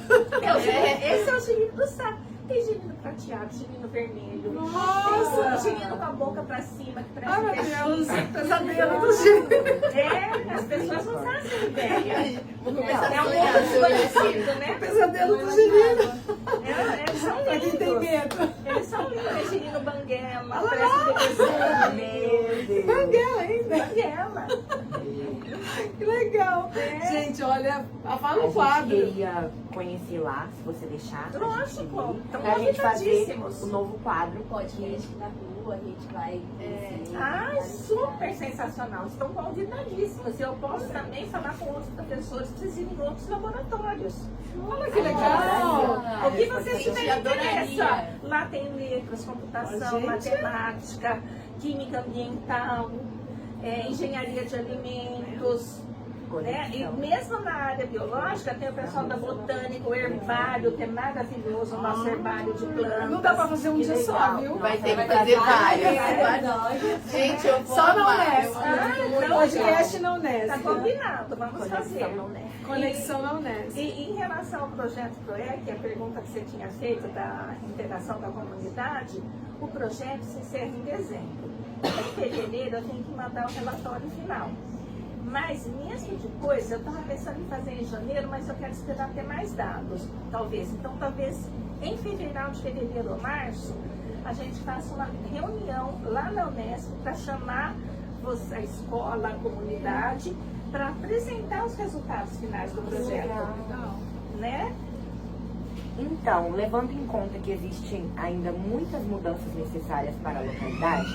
Esse é o girino do saco. Tem girino prateado, girino vermelho. Nossa! Tem girino com a boca pra cima, que parece Ai, um meu Deus, peixinho. pesadelo do giro. As pessoas não fazem ideia. Vou começar É a um sonhar. pouco desconhecido, né? Pesadelo do girino. Eles são Pra quem tem lindos. medo. Eles são lindos. Tem girino banguela, parece um bebezinho. Meu Deus. Banguela ainda. Banguela. Que legal. Gente, olha, fala A um quadro. gente queria conhecer lá, se você deixar. Lógico. Estão Pra gente fazer convidadíssimos. o novo quadro. Podcast na rua, a gente vai. Ai, super sensacional. Estão convidadíssimos. Eu posso também falar com outros professores que precisam ir em outros laboratórios. Olha que legal. O que vocês tiverem adoraria. interesse. Lá tem letras, computação, Gente. matemática, química ambiental, engenharia de alimentos. Né? E mesmo na área biológica tem o pessoal da botânica, o herbário, que é maravilhoso, o nosso herbário de plantas. Não dá pra fazer um Que dia só, legal. viu? Vai ter que fazer vários. Gente, eu vou Só não amar. nessa. Eu amo muito. Podcast não Tá nessa. combinado, vamos fazer. Conexão não é. Conexão não nessa. E em relação ao projeto PROEC, a pergunta que você tinha feito da interação da comunidade, o projeto se encerra em dezembro. Em fevereiro eu tenho que mandar o relatório final. Mas mesmo depois, eu estava pensando em fazer em janeiro, mas eu quero esperar ter mais dados, talvez. Então, talvez em fevereiro ou março, a gente faça uma reunião lá na Unesp para chamar a escola, a comunidade, para apresentar os resultados finais do projeto. Né? Então, levando em conta que existem ainda muitas mudanças necessárias para a localidade,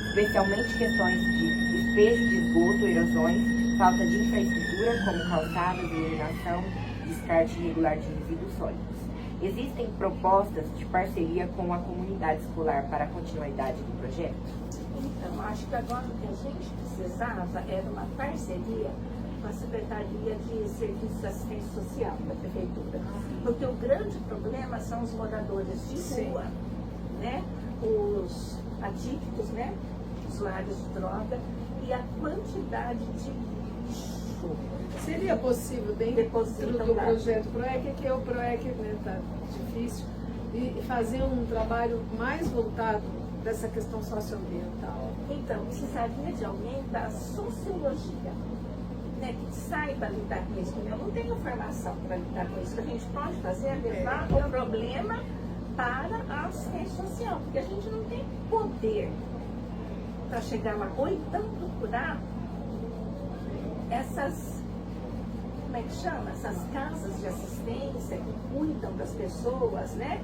especialmente questões de despejo de esgoto, erosões, falta de infraestrutura como calçadas, iluminação, descarte irregular de resíduos sólidos. Existem propostas de parceria com a comunidade escolar para a continuidade do projeto? Então, acho que agora o que a gente precisava era uma parceria com a Secretaria de Serviços de Assistência Social da Prefeitura. Porque o grande problema são os moradores de rua, né? Os adictos, né? Usuários de droga e a quantidade de lixo. Seria possível, dentro Depositam do lá. projeto PROEC, que o PROEC está difícil, e fazer um trabalho mais voltado dessa questão socioambiental? Então, precisaria de alguém da sociologia, né, que saiba lidar com isso. Eu não tenho formação para lidar com isso. O que a gente pode fazer é levar o problema para a assistência social, porque a gente não tem poder para chegar lá. Ou então procurar essas, como é que chama? Essas casas de assistência que cuidam das pessoas, né?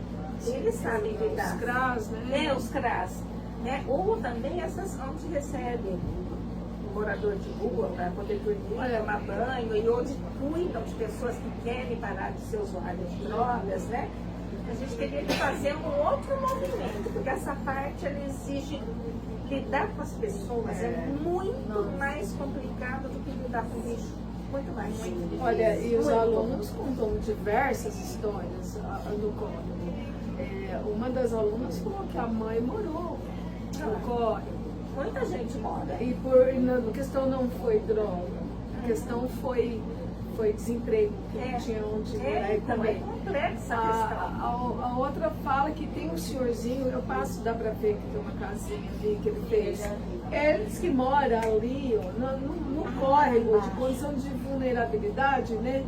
Eles sabem lidar. Os CRAS, né? Os CRAS. Né? Ou também essas onde recebem um morador de rua para poder dormir, tomar banho, e onde cuidam de pessoas que querem parar de ser usuários de drogas, né? A gente teria que fazer um outro movimento, porque essa parte ela exige lidar com as pessoas, é muito mais complicado do que lidar com o lixo. Muito mais. Olha, e os Muito. alunos contam diversas histórias do córrego. Uma das alunas falou que a mãe morou no córrego. Muita gente mora. E a questão não foi droga, a questão foi desemprego, que não tinha onde morar. E Então é complexa a questão. a outra fala que tem um senhorzinho, eu passo, dá pra ver que tem uma casinha ali que ele fez. Eles que moram ali, ó, no córrego, de condição de vulnerabilidade, né?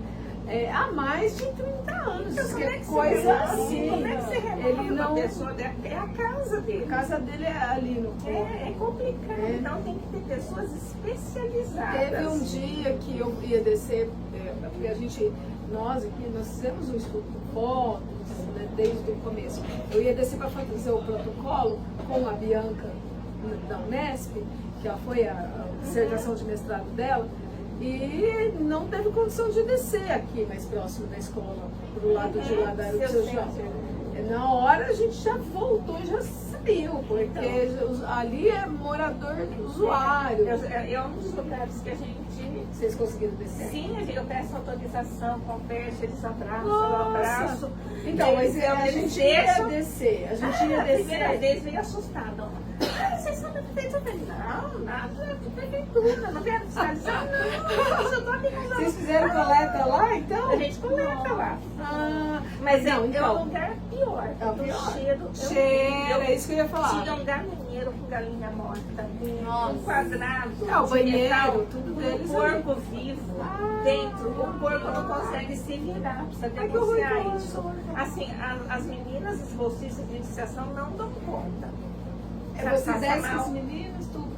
Há mais de 30 anos. Então, como é que coisa você assim. Como é que você remove Ele uma não. pessoa? É a casa dele. A casa dele é ali no córrego. É complicado. Então tem que ter pessoas especializadas. Teve um dia que eu ia descer, porque nós aqui, nós fizemos um estudo com fotos, né, desde o começo. Eu ia descer para fazer o protocolo com a Bianca da Unesp, que ela foi a dissertação de mestrado dela, e não teve condição de descer aqui mais próximo da escola, pro lado de lá da área do seu João. Na hora a gente já voltou e já saiu, porque ali é morador usuário. É um dos lugares que a gente... Vocês conseguiram descer? Sim, eu peço autorização, converso, eles abraçam, Nossa. eu abraço. Então, mas a gente ia descer. A gente ia A primeira descer. vez veio assustada. Vocês são da prefeitura? Eu falei, não, nada, é de prefeitura, não quero fiscalizar, não. Eu tô aqui com os Vocês fizeram coleta lá, então? A gente coleta lá. Ah, Mas não, é um então. lugar pior. É o do pior. cheiro. Cheiro, é isso que eu ia falar. Tinha um galinheiro com galinha morta, Nossa. um quadrado, Ah, o de banheiro, metal, tudo com deles um porco vivo dentro. O porco não consegue se virar, precisa denunciar isso. Assim, as meninas, os bolsistas de iniciação não dão conta. Você Passa desce mal. as meninas, tudo.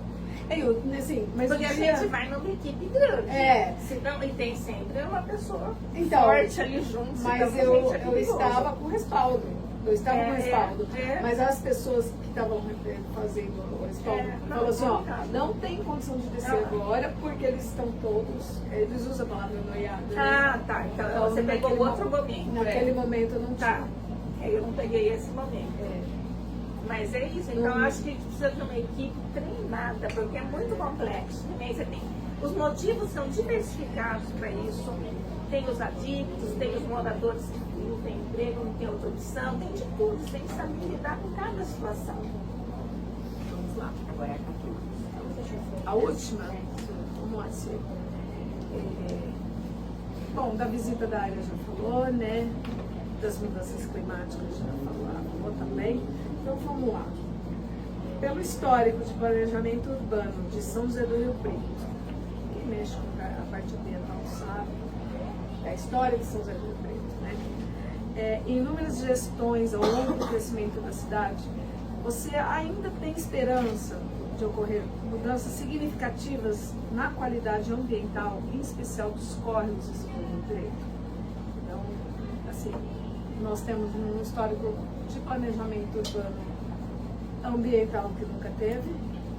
Assim, mas Porque um a dia- gente vai numa equipe grande. É. Senão, e tem sempre uma pessoa Então, forte ali junto. Mas senão, gente, é eu perigoso. estava com respaldo. Eu estava com respaldo. é. Mas as pessoas que estavam fazendo o respaldo não, falaram assim, ó, complicado. não tem condição de descer Não. agora, porque eles estão todos, eles usam a palavra noiada. né? Ah, tá. Então, você pegou naquele outro momento. Naquele momento eu não Tá. tinha. Eu não peguei esse momento. É. Mas é isso. Então, eu acho que a gente precisa de uma equipe treinada, porque é muito complexo. Também você tem... Os motivos são diversificados para isso. Tem os adictos, tem os moradores que não têm emprego, não têm outra opção, tem de tudo. Você tem que saber lidar com cada situação. Vamos lá. Agora é a 14. A última, vamos lá, Cia. Bom, da visita da área já falou, né? Das mudanças climáticas já falou também. Então vamos lá. Pelo histórico de planejamento urbano de São José do Rio Preto, quem mexe com a parte ambiental sabe, é a história de São José do Rio Preto, né? Inúmeras gestões ao longo do crescimento da cidade, você ainda tem esperança de ocorrer mudanças significativas na qualidade ambiental, em especial dos córregos e do Rio Preto? Então, assim, nós temos um histórico de planejamento urbano ambiental que nunca teve,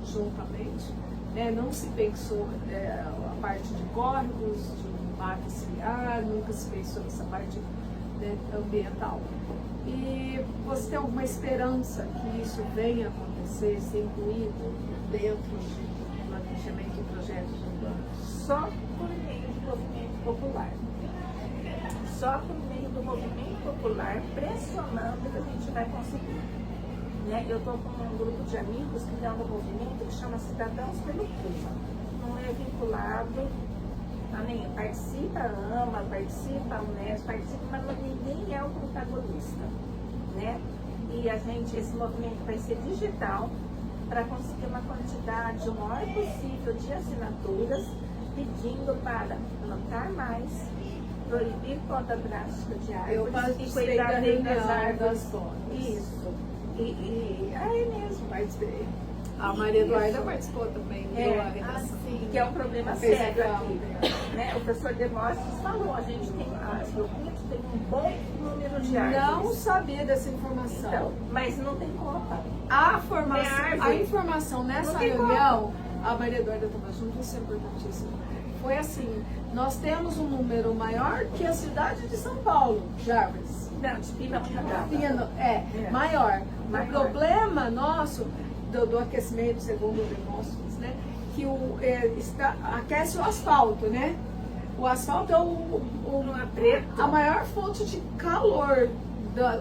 juntamente, né? Não se pensou a parte de córregos, de parque ciliar, nunca se pensou nessa parte, né, ambiental. E você tem alguma esperança que isso venha a acontecer, ser incluído dentro do planejamento e projetos urbanos? Só por meio do movimento popular. Só por meio do movimento popular, pressionando que a gente vai conseguir. Né? Eu estou com um grupo de amigos que tem um movimento que chama Cidadãos pelo Clima. Não é vinculado a nenhum. Participa a AMA, participa a Unesp, participa, mas ninguém é o protagonista. Né? E esse movimento vai ser digital para conseguir uma quantidade o maior possível de assinaturas, pedindo para plantar mais, proibir poda drástica de Eu árvores e participei cuidar da bem reunião das árvores. das podas. Isso. É mesmo. Participei. A Maria Eduarda participou também. Deu a redação. Que é um problema Fez sério a aqui. Né? O professor Demóstenes falou, a gente tem, Rio Pinto tem um bom número de árvores. Não sabia dessa informação. Então, mas não tem copa. A informação nessa Não tem reunião, a Maria Eduarda estava junto, isso é importantíssimo. Foi assim, nós temos um número maior que a cidade de São Paulo de árvores. Não, de Pindamonhangaba. Maior. Maior. O problema nosso do aquecimento, segundo o Demóstenes, né, que aquece o asfalto, né? O asfalto é a maior fonte de calor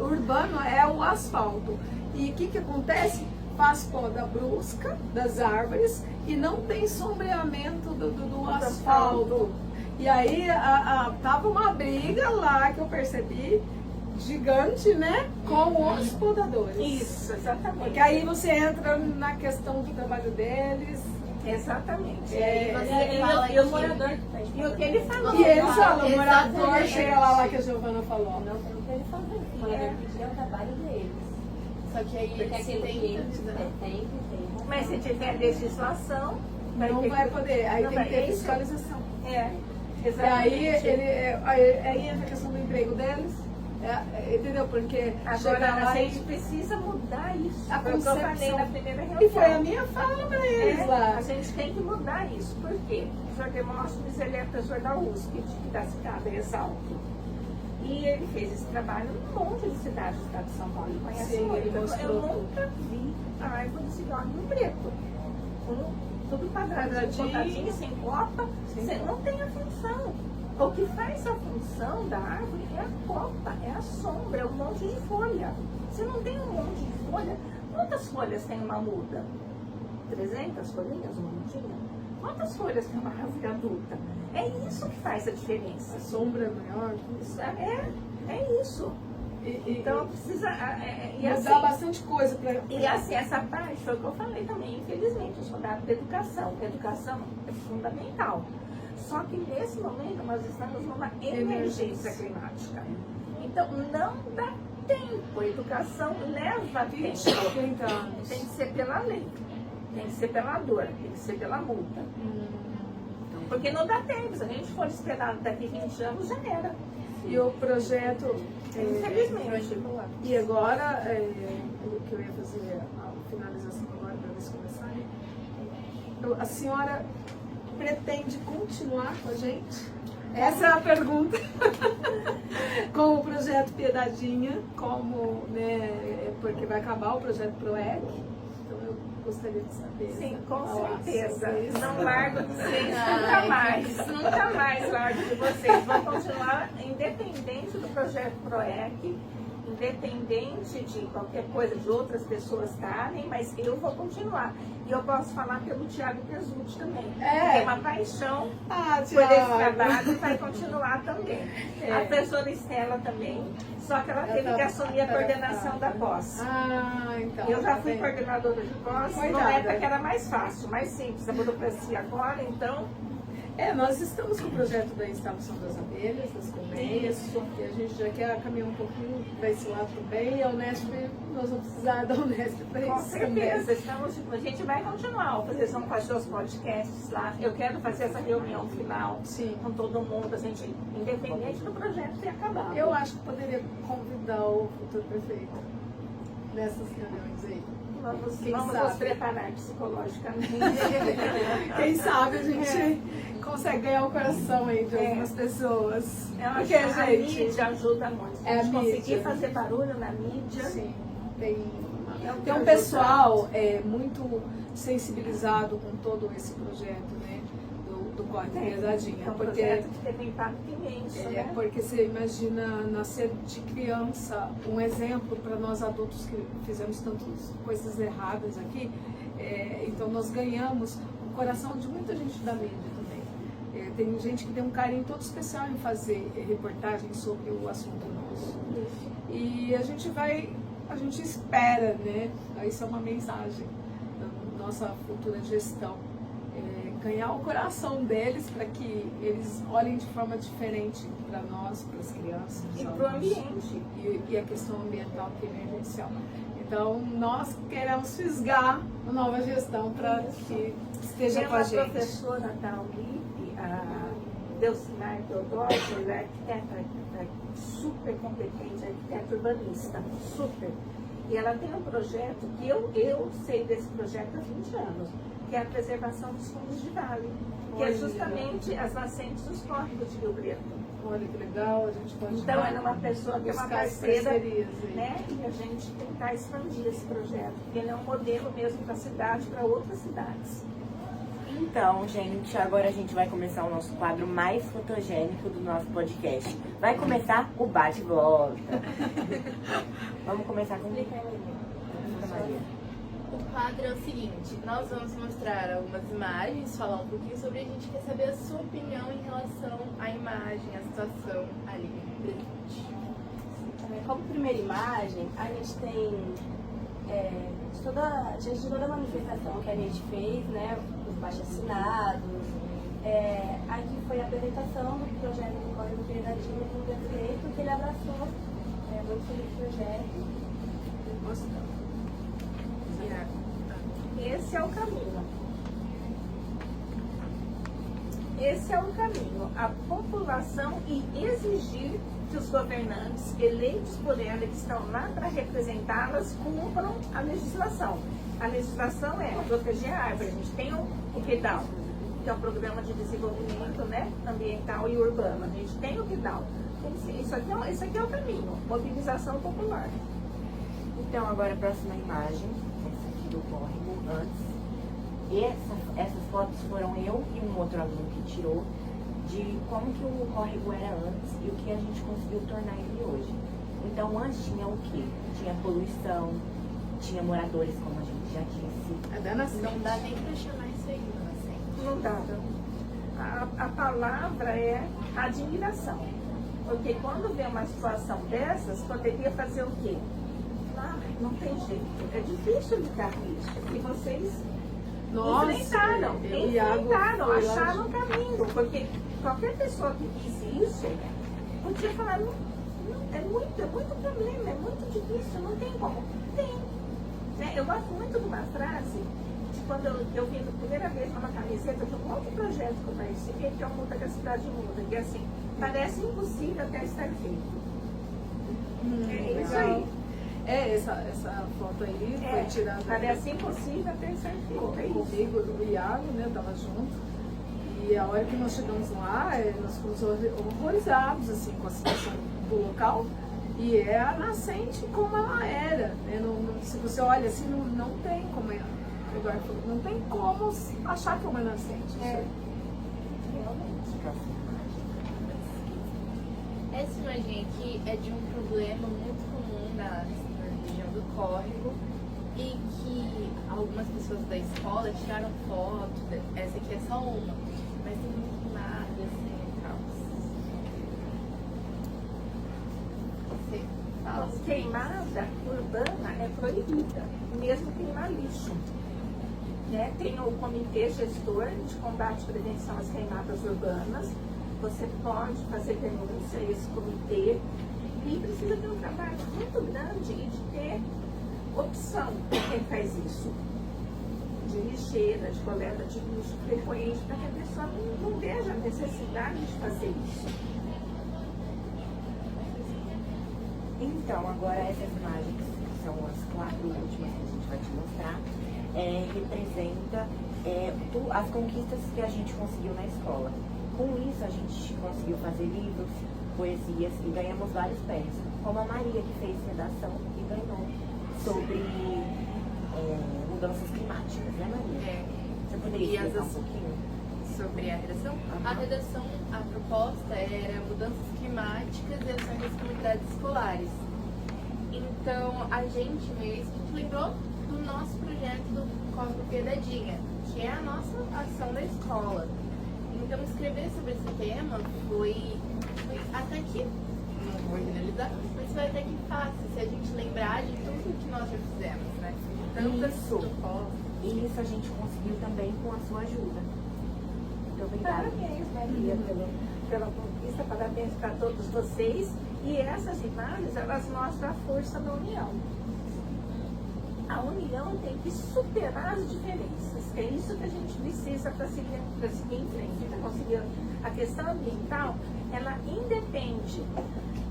urbano é o asfalto. E o que acontece? Faz poda brusca das árvores e não tem sombreamento do asfalto. E aí tava uma briga lá que eu percebi, gigante, né? Com os podadores. Isso, exatamente. Porque aí você entra na questão do trabalho deles. Exatamente. E o morador E o que ele falou? E eles falam, o morador Exatamente. chega lá que a Giovana falou. não foi o que ele falou. O morador pediu o trabalho deles. Só que aí Porque eles aquilo que têm eles tem que ter. Mas se tiver legislação, Não vai poder, aí Não tem vai, que ter é isso. fiscalização. É, E aí, exatamente. aí entra a questão do emprego deles, entendeu? Porque Agora chega lá a e gente precisa mudar isso. A Foi o que eu falei concepção. na primeira reunião. E foi a minha fala pra eles lá. A gente tem que mudar isso. Por quê? O professor Demóstenes, ele é professor da USP, da cidade de Exalto. E ele fez esse trabalho num monte de cidades do estado de São Paulo. Ele conhece Sim, muito. ele mostrou Eu nunca vi a árvore de cigano no preto. Tudo quadradinho, botadinho, sem copa. Você não tem a função. O que faz a função da árvore é a copa, é a sombra, é um monte de folha. Você não tem um monte de folha. Quantas folhas tem uma muda? 300 folhinhas, uma mudinha? Quantas folhas tem uma árvore adulta? É isso que faz a diferença. A sombra é maior. Isso é isso. Então precisa. E Mudar assim, bastante coisa pra. e assim, essa parte foi o que eu falei também, infelizmente, eu sou da área da educação. A educação é fundamental. Só que nesse momento nós estamos numa emergência climática. Então não dá tempo. A educação leva tempo. 30 anos. Tem que ser pela lei, tem que ser pela dor, tem que ser pela multa. Porque não dá tempo. Se a gente for esperar daqui 20 anos, já era. E o projeto. Infelizmente. E agora, o que eu ia fazer a finalização agora para eles começarem. A senhora pretende continuar com a gente? Essa é a pergunta. Com o projeto Piedadinha, como, né, porque vai acabar o projeto PROEC. Então eu gostaria de saber. Sim, com falar certeza. sobre isso. Não largo de vocês nunca mais largo de vocês. Vou continuar independente do projeto PROEC, independente de qualquer coisa de outras pessoas estarem, mas eu vou continuar. E eu posso falar pelo Thiago Pesutti também. É uma paixão por esse trabalho e vai continuar também. A professora Estela também, só que ela teve que assumir a coordenação da pós. Então. Eu já fui coordenadora de pós, numa época que era mais fácil, mais simples, a burocracia agora, então. Nós estamos com o projeto da instalação das abelhas, das colmeias, e a gente já quer caminhar um pouquinho para esse lado também, e a Unesp, nós vamos precisar da Unesp para isso. Com certeza, a gente vai continuar, vocês vão fazer os podcasts lá, eu quero fazer essa reunião final com todo mundo, a gente, independente do projeto ter acabado. Eu acho que poderia convidar o futuro prefeito nessas reuniões aí. Vamos nos preparar psicologicamente. Quem sabe a gente consegue ganhar o coração aí de algumas pessoas. Porque a mídia ajuda muito. A gente conseguir mídia. fazer barulho na mídia. Sim, tem um pessoal muito sensibilizado com todo esse projeto, né? Do Corte Piedadinha. É um projeto que teve impacto imenso, né? Porque você imagina nascer de criança, um exemplo para nós adultos que fizemos tantas coisas erradas aqui. Então nós ganhamos o coração de muita gente da mídia também. Tem gente que tem um carinho todo especial em fazer reportagens sobre o assunto nosso. E a gente vai a gente espera, né? Isso é uma mensagem da nossa futura gestão. Ganhar o coração deles para que eles olhem de forma diferente para nós, para as crianças. E para o ambiente. E a questão ambiental que é emergencial. Então, nós queremos fisgar a nova gestão para que esteja com a gente. Tem uma professora da UNIP, a Delcinar Teodósio, ela é arquiteta, super competente, arquiteta urbanista, super. E ela tem um projeto que eu sei desse projeto há 20 anos, que é a preservação dos fundos de vale, que é justamente as nascentes dos córregos de Rio Preto. Olha que legal, a gente pode. Então, ela é uma pessoa que é uma buscar parceira, parcerias aí. né? E a gente tentar expandir esse projeto, porque ele é um modelo mesmo para a cidade, para outras cidades. Então, gente, agora a gente vai começar o nosso quadro mais fotogênico do nosso podcast. Vai começar o bate-volta. Vamos começar com Maria. O quadro é o seguinte, nós vamos mostrar algumas imagens, falar um pouquinho sobre, a gente quer saber a sua opinião em relação à imagem, à situação ali presente. Como primeira imagem, a gente tem de toda a manifestação que a gente fez, né, os baixo-assinados. Aqui foi a apresentação do projeto do Código Federativo com o prefeito, que ele abraçou muito sobre o projeto. Esse é o caminho. Esse é o caminho. A população e exigir que os governantes eleitos por ela, que estão lá para representá-las, cumpram a legislação. A legislação é proteger a árvore. A gente tem o PEDAL, que é o Programa de Desenvolvimento, né, Ambiental e Urbano. A gente tem o PEDAL. Isso aqui é o caminho. Mobilização popular. Então, agora a próxima imagem, essa aqui do córrego antes. Essas fotos foram eu e um outro aluno que tirou de como que o córrego era antes e o que a gente conseguiu tornar ele hoje. Então, antes tinha o quê? Tinha poluição, tinha moradores, como a gente já disse. É da nascente. Não dá nem pra chamar isso aí de nascente. Não dá. A palavra é admiração. Porque quando vê uma situação dessas, poderia fazer o quê? Não tem jeito. É difícil lidar com isso. E vocês enfrentaram, acharam o caminho. Porque qualquer pessoa que quis isso, podia falar, é muito problema, é muito difícil, não tem como. Tem. Né? Eu gosto muito de uma frase, de quando eu vi a primeira vez numa camiseta de um outro projeto que eu participei, que é o Muda que a Cidade Muda, que é assim, parece impossível até estar feito. É isso aí. Essa foto aí foi tirada. Parece impossível até estar feito. É isso. Comigo, o Iago, né, tava junto. E a hora que nós chegamos lá, nós ficamos horrorizados assim, com a situação do local. E é a nascente como ela era. Né? Se você olha assim, não tem como é. Não tem como achar que é uma nascente. Essa imagem aqui é de um problema muito comum na região do córrego e que algumas pessoas da escola tiraram foto. Essa aqui é só uma, mas tem muito nada assim e tal. Você fala sobre Queimada urbana é proibida, mesmo queimar lixo. Né? Tem o Comitê Gestor de Combate e Prevenção às Queimadas Urbanas. Você pode fazer denúncia a esse comitê e precisa ter um trabalho muito grande e de ter opção para quem faz isso. De lixeira, de coleta de lixo frequente, para que a pessoa não veja a necessidade de fazer isso. Então, agora essas imagens, que são as 4 últimas que a gente vai te mostrar, representa as conquistas que a gente conseguiu na escola. Com isso, a gente conseguiu fazer livros, poesias e ganhamos vários prêmios. Como a Maria, que fez redação e ganhou sobre mudanças climáticas, né, Maria? Você poderia explicar um pouquinho? sobre a redação. Uhum. A redação, a proposta era mudanças climáticas e ações das comunidades escolares. Então, a gente lembrou do nosso projeto do Córrego Piedadinha, que é a nossa ação da escola. Então, escrever sobre esse tema foi até que não vou generalizar, mas você vai até que fácil, se a gente lembrar de tudo que nós já fizemos, né? Tantas Isso. propostas. E isso a gente conseguiu também com a sua ajuda. Muito obrigada. Parabéns, Maria, pela conquista, parabéns para todos vocês. E essas imagens, elas mostram a força da união. A união tem que superar as diferenças. É isso que a gente precisa para seguir em frente, para conseguir. A questão ambiental, ela independe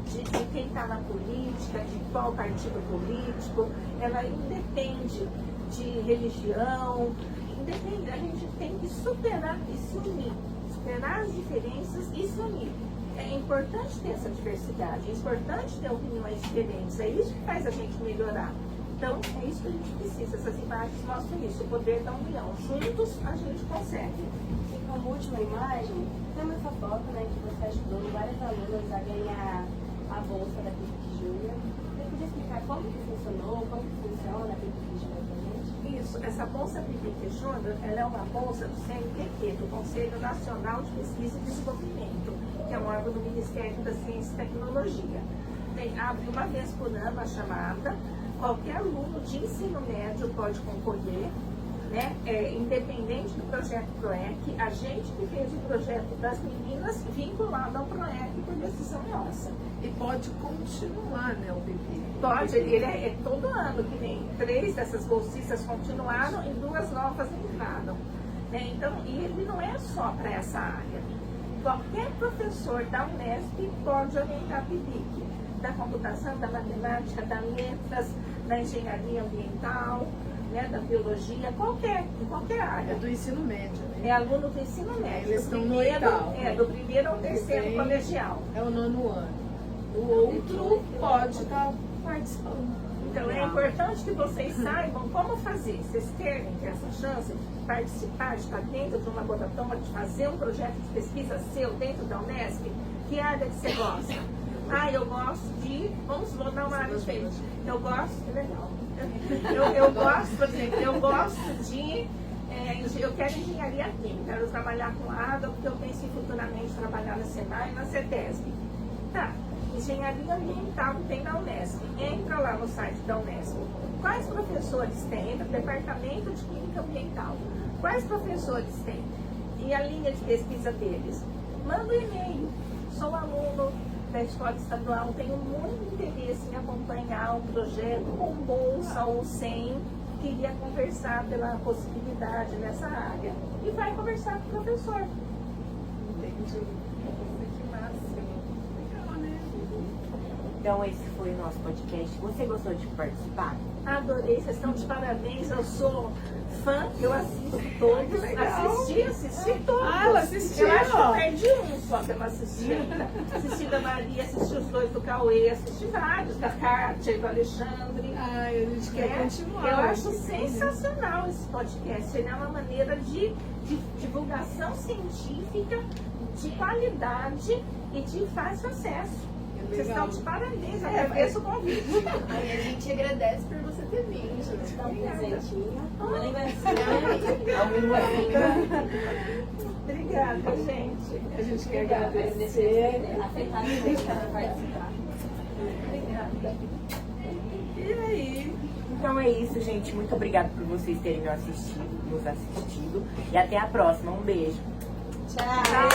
de quem está na política, de qual partido político, ela independe de religião, independe. A gente tem que superar e se unir, superar as diferenças e se unir. É importante ter essa diversidade, é importante ter opiniões diferentes, é isso que faz a gente melhorar. Então, é isso que a gente precisa, essas imagens mostram isso, o poder da união. Juntos a gente consegue. E como última imagem, temos essa foto, né, que você ajudou várias alunas a ganhar a bolsa da PIBIC Júnior. Você podia explicar como que funcionou, como que funciona a PIBIC Júnior pra gente? Isso, essa bolsa PIBIC Júnior, ela é uma bolsa do CNPq, do Conselho Nacional de Pesquisa e Desenvolvimento, que é um órgão do Ministério da Ciência e Tecnologia. Abre uma vez por ano a chamada, qualquer aluno de ensino médio pode concorrer, né? Independente do projeto PROEC, a gente que fez o projeto das meninas vinculado ao PROEC por decisão nossa. E pode continuar, né, o bebê? Pode, ele é todo ano, que nem 3 dessas bolsistas continuaram e 2 novas entraram. Né? Então, e ele não é só para essa área. Qualquer professor da Unesp pode orientar a PIBIC, da computação, da matemática, das letras, da engenharia ambiental, né, da biologia, em qualquer área. É do ensino médio, né? É aluno do ensino médio. Eles estão no oitavo. Do primeiro ao terceiro colegial. É o 9º ano. O outro pode estar participando. Então é importante que vocês saibam como fazer. Vocês querem ter essa chance de participar, de estar dentro de um laboratório, de fazer um projeto de pesquisa seu dentro da Unesp? Que área que você gosta? Eu gosto de... Vamos dar uma área diferente. Eu gosto... Que legal. Eu gosto, por exemplo, eu gosto de... eu quero engenharia química, quero trabalhar com água, porque eu penso em futuramente trabalhar na Senai e na CETESB. Tá. Engenharia ambiental tem na Unesp. Entra lá no site da Unesp. Quais professores tem? Entra no Departamento de Química Ambiental. Quais professores tem? E a linha de pesquisa deles? Manda um e-mail. Sou aluno da Escola Estadual, tenho muito interesse em acompanhar um projeto com bolsa ou sem. Queria conversar pela possibilidade nessa área. E vai conversar com o professor. Entendi. Que máximo. Legal, né? Então esse foi o nosso podcast. Você gostou de participar? Adorei, vocês estão de parabéns. Eu sou fã, eu assisto todos. Assisti todos. Ela assistiu. Eu acho que eu perdi um só que eu não assisti ainda. Assisti da Maria, assisti os 2 do Cauê, assisti vários, da Kátia e do Alexandre. Ai, a gente quer continuar. Eu acho sensacional esse podcast. Ele é uma maneira de divulgação científica, de qualidade e de fácil acesso. Vocês estão de parabéns, agradeço o convite. Aí a gente agradece por você ter vindo. Dá um presentinho. Uma Obrigada, gente. A gente quer agradecer. Afetar muito para participar. Obrigada. E aí? Então é isso, gente. Muito obrigada por vocês terem nos assistido. E até a próxima. Um beijo. Tchau.